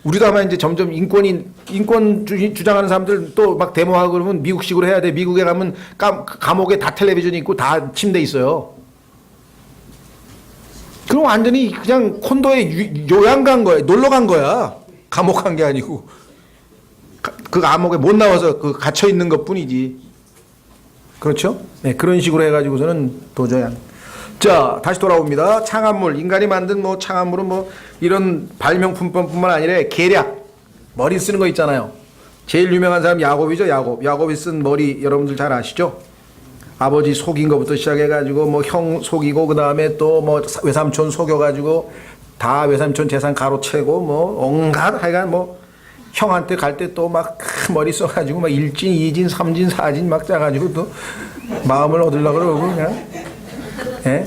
우리도 아마 이제 점점 인권 주장하는 사람들 또 막 데모하고 그러면 미국식으로 해야 돼. 미국에 가면 감옥에 다 텔레비전이 있고 다 침대 있어요. 그럼 완전히 그냥 콘도에 요양 간 거야. 놀러 간 거야. 감옥 간 게 아니고. 그 감옥에 못 나와서 갇혀 있는 것 뿐이지. 그렇죠? 네, 그런 식으로 해가지고서는 도저히 자, 다시 돌아옵니다. 창안물, 인간이 만든 뭐 창안물은 뭐 이런 발명품뿐만 아니라 계략, 머리 쓰는 거 있잖아요. 제일 유명한 사람 야곱이죠, 야곱. 야곱이 쓴 머리 여러분들 잘 아시죠? 아버지 속인 것부터 시작해가지고 뭐 형 속이고 그 다음에 또 뭐 외삼촌 속여가지고 다 외삼촌 재산 가로채고 뭐 온갖 하여간 뭐 형한테 갈 때 또 막 머리 써가지고 막 1진, 2진, 3진, 4진 막 짜가지고 또 마음을 얻으려고 그러고 그냥. 예?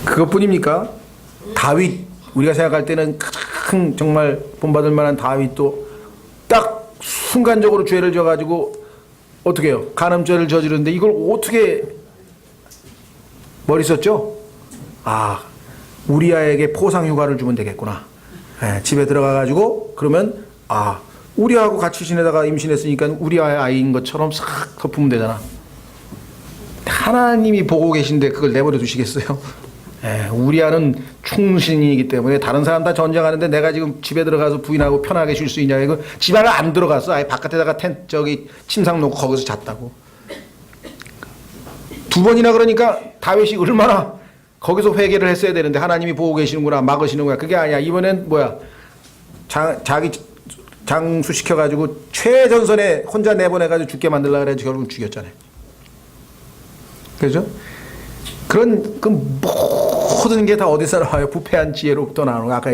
그것뿐입니까? 다윗, 우리가 생각할 때는 가장 정말 본받을 만한 다윗도 딱 순간적으로 죄를 져가지고 어떻게 해요? 간음죄를 저지르는데 이걸 어떻게 머리 썼죠? 아, 우리아에게 포상휴가를 주면 되겠구나. 예, 집에 들어가가지고 그러면 아, 우리하고 같이 지내다가 임신했으니까 우리아의 아이인 것처럼 싹 덮으면 되잖아. 하나님이 보고 계신데 그걸 내버려 두시겠어요? 예, 우리아는 충신이기 때문에 다른 사람 다 전쟁하는데 내가 지금 집에 들어가서 부인하고 편하게 쉴 수 있냐. 이거 집 안에 안 들어갔어. 아예 바깥에다가 침상 놓고 거기서 잤다고. 2번이나 그러니까 다윗이 얼마나 거기서 회개를 했어야 되는데 하나님이 보고 계시는구나, 막으시는구나. 그게 아니야. 이번엔 뭐야? 자기 장수시켜가지고 최전선에 혼자 내보내가지고 죽게 만들려고 그래가지고 결국 죽였잖아요. 그죠? 그런, 모든 게 다 어디서 나와요? 부패한 지혜로부터 나오는 거. 아까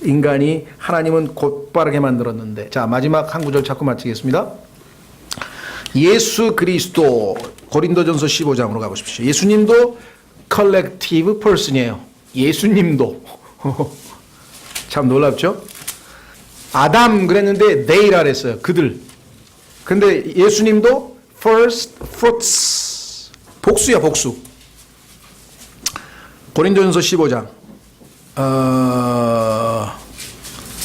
인간이 하나님은 곧바르게 만들었는데. 자, 마지막 한 구절 찾고 마치겠습니다. 예수 그리스도, 고린도전서 15장으로 가보십시오. 예수님도 컬렉티브 퍼슨이에요. 예수님도. 참 놀랍죠? 아담 그랬는데 they라 그랬어요. 그들. 근데 예수님도 first fruits. 복수야, 복수. 고린도전서 15장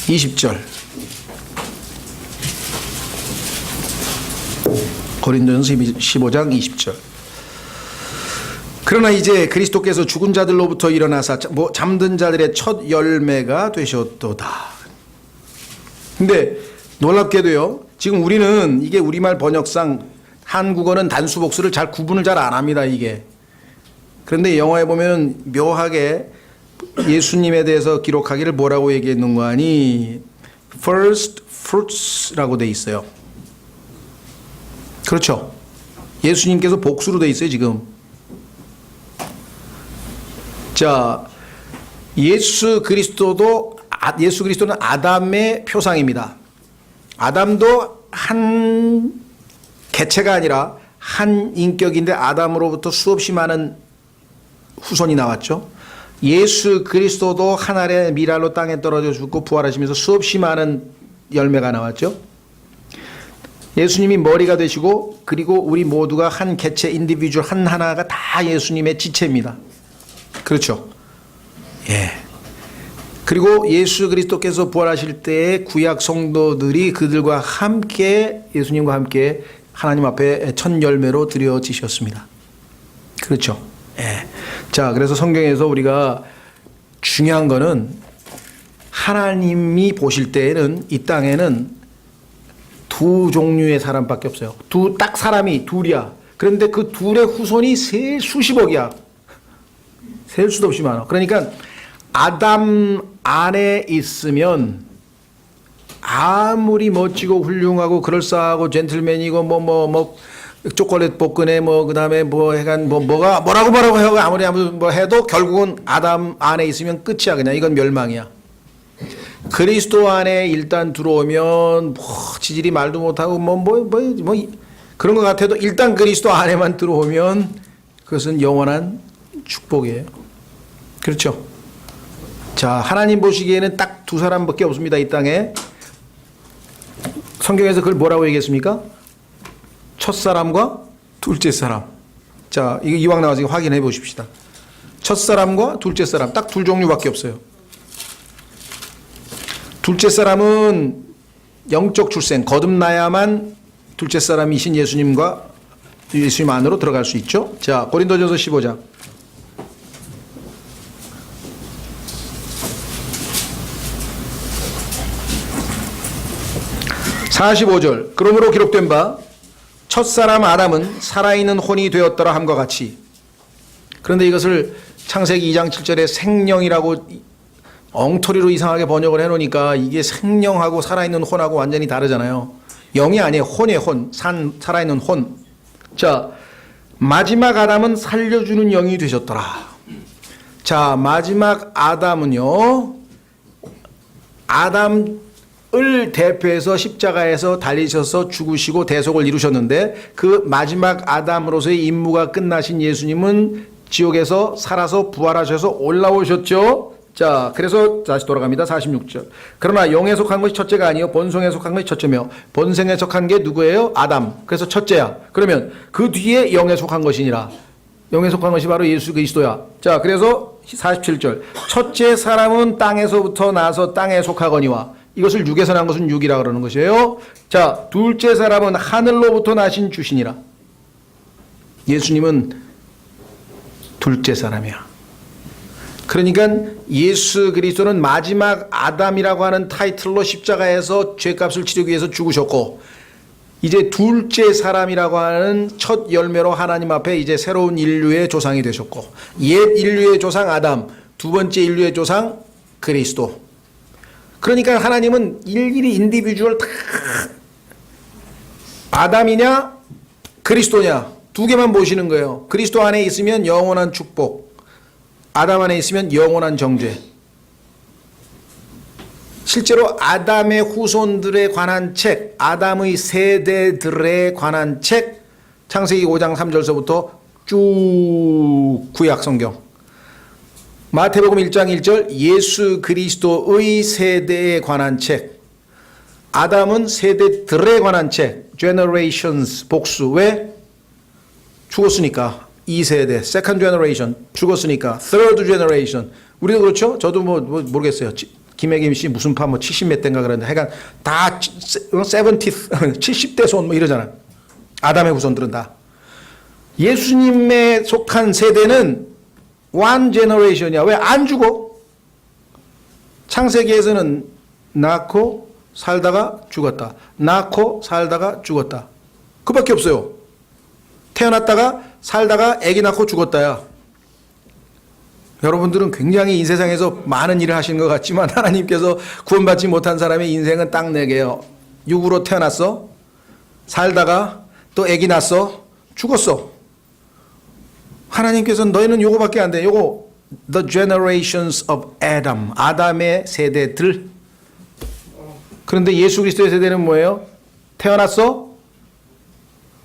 20절. 고린도전서 15장 20절. 그러나 이제 그리스도께서 죽은 자들로부터 일어나사 잠든 자들의 첫 열매가 되셨도다. 근데 놀랍게도요, 지금 우리는 이게 우리말 번역상 한국어는 단수 복수를 구분을 잘 안 합니다, 이게. 그런데 영어에 보면 묘하게 예수님에 대해서 기록하기를 뭐라고 얘기했는가 하니 first fruits라고 돼 있어요. 그렇죠? 예수님께서 복수로 돼 있어요, 지금. 자, 예수 그리스도는 아담의 표상입니다. 아담도 한 개체가 아니라 한 인격인데 아담으로부터 수없이 많은 후손이 나왔죠. 예수 그리스도도 하늘의 미랄로 땅에 떨어져 죽고 부활하시면서 수없이 많은 열매가 나왔죠. 예수님이 머리가 되시고 그리고 우리 모두가 한 개체 인디비주얼 하나가 다 예수님의 지체입니다. 그렇죠. 예. 그리고 예수 그리스도께서 부활하실 때에 구약 성도들이 그들과 함께 예수님과 함께 하나님 앞에 첫 열매로 드려지셨습니다. 그렇죠. 예. 자, 그래서 성경에서 우리가 중요한 거는 하나님이 보실 때에는 이 땅에는 두 종류의 사람밖에 없어요. 딱 사람이 둘이야. 그런데 그 둘의 후손이 세 수십억이야. 셀 수도 없이 많아. 그러니까 아담 안에 있으면 아무리 멋지고 훌륭하고 그럴싸하고 젠틀맨이고 뭐 초콜릿 볶음에 그다음에 뭐라고 해요. 아무리 해도 결국은 아담 안에 있으면 끝이야. 그냥 이건 멸망이야. 그리스도 안에 일단 들어오면 지질이 말도 못하고 그런 것 같아도 일단 그리스도 안에만 들어오면 그것은 영원한 축복이에요. 그렇죠. 자, 하나님 보시기에는 딱 두 사람밖에 없습니다. 이 땅에. 성경에서 그걸 뭐라고 얘기했습니까? 첫사람과 둘째 사람. 자, 이거 이왕 나와서 확인해 보십시다. 첫사람과 둘째 사람. 딱 둘 종류밖에 없어요. 둘째 사람은 영적 출생, 거듭나야만 둘째 사람이신 예수님 안으로 들어갈 수 있죠. 자, 고린도전서 15장. 45절. 그러므로 기록된 바 첫사람 아담은 살아있는 혼이 되었더라 함과 같이. 그런데 이것을 창세기 2장 7절에 생령이라고 엉터리로 이상하게 번역을 해놓으니까 이게 생령하고 살아있는 혼하고 완전히 다르잖아요. 영이 아니에요. 혼이에요. 혼. 살아있는 혼. 자, 마지막 아담은 살려주는 영이 되셨더라. 자, 마지막 아담은요, 아담을 대표해서 십자가에서 달리셔서 죽으시고 대속을 이루셨는데 그 마지막 아담으로서의 임무가 끝나신 예수님은 지옥에서 살아서 부활하셔서 올라오셨죠. 자, 그래서 다시 돌아갑니다. 46절. 그러나 영에 속한 것이 첫째가 아니요 본성에 속한 것이 첫째며 본성에 속한 게 누구예요? 아담. 그래서 첫째야. 그러면 그 뒤에 영에 속한 것이니라. 영에 속한 것이 바로 예수 그리스도야. 자, 그래서 47절. 첫째 사람은 땅에서부터 나서 땅에 속하거니와. 이것을 육에서 난 것은 육이라 그러는 것이에요. 자, 둘째 사람은 하늘로부터 나신 주시니라. 예수님은 둘째 사람이야. 그러니까 예수 그리스도는 마지막 아담이라고 하는 타이틀로 십자가에서 죄값을 치르기 위해서 죽으셨고, 이제 둘째 사람이라고 하는 첫 열매로 하나님 앞에 이제 새로운 인류의 조상이 되셨고, 옛 인류의 조상 아담, 두 번째 인류의 조상 그리스도. 그러니까 하나님은 일일이 인디비주얼 다 아담이냐 그리스도냐 두 개만 보시는 거예요. 그리스도 안에 있으면 영원한 축복, 아담 안에 있으면 영원한 정죄. 실제로 아담의 후손들에 관한 책, 아담의 세대들에 관한 책, 창세기 5장 3절서부터 쭉 구약 성경, 마태복음 1장 1절 예수 그리스도의 세대에 관한 책, 아담은 세대들에 관한 책, generations 복수. 왜? 죽었으니까. 2세대, second generation 죽었으니까, third generation. 우리도 그렇죠? 저도 모르겠어요. 김혜김 씨 무슨 파 70몇 대인가 그러는데 하여간 다 70대 손 이러잖아. 아담의 후손들은 다. 예수님에 속한 세대는 one generation이야. 왜? 안 죽어. 창세기에서는 낳고 살다가 죽었다. 낳고 살다가 죽었다. 그밖에 없어요. 태어났다가 살다가 아기 낳고 죽었다야. 여러분들은 굉장히 이 세상에서 많은 일을 하시는 것 같지만 하나님께서 구원받지 못한 사람의 인생은 딱 4개예요. 육으로 태어났어, 살다가 또 아기 낳았어, 죽었어. 하나님께서는 너희는 요거밖에 안 돼. 요거 the generations of Adam, 아담의 세대들. 그런데 예수 그리스도의 세대는 뭐예요? 태어났어,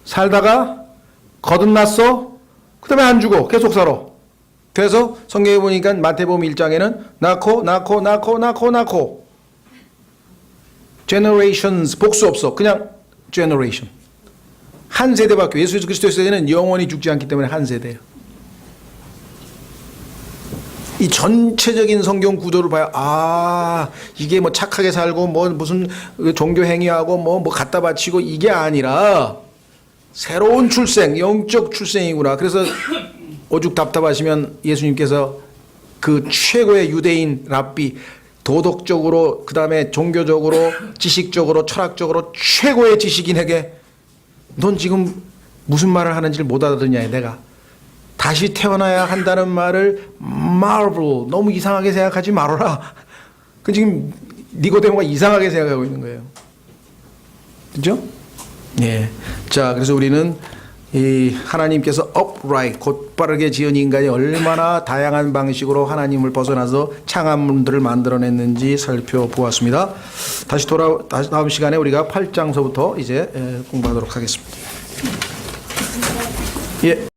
살다가 거듭났어, 그 다음에 안 죽어. 계속 살아. 그래서 성경에 보니까 마태복음 1장에는 낳고 generations 복수 없어. 그냥 generation. 한 세대밖에. 예수 그리스도의 세대는 영원히 죽지 않기 때문에 한 세대예요. 이 전체적인 성경 구도를 봐야 이게 뭐 착하게 살고 뭐 무슨 종교 행위하고 뭐 갖다 바치고 이게 아니라 새로운 출생, 영적 출생이구나. 그래서 오죽 답답하시면 예수님께서 그 최고의 유대인 랍비, 도덕적으로 그다음에 종교적으로 지식적으로 철학적으로 최고의 지식인에게 넌 지금 무슨 말을 하는지를 못 알아듣냐. 내가 다시 태어나야 한다는 말을 marvel, 너무 이상하게 생각하지 말아라. 그 지금 니고데모가 이상하게 생각하고 있는 거예요. 그죠? 예. 자, 그래서 우리는 이 하나님께서 upright, 곧바르게 지은 인간이 얼마나 다양한 방식으로 하나님을 벗어나서 창조물들을 만들어냈는지 살펴보았습니다. 다시 다음 시간에 우리가 8장서부터 이제 공부하도록 하겠습니다. 예.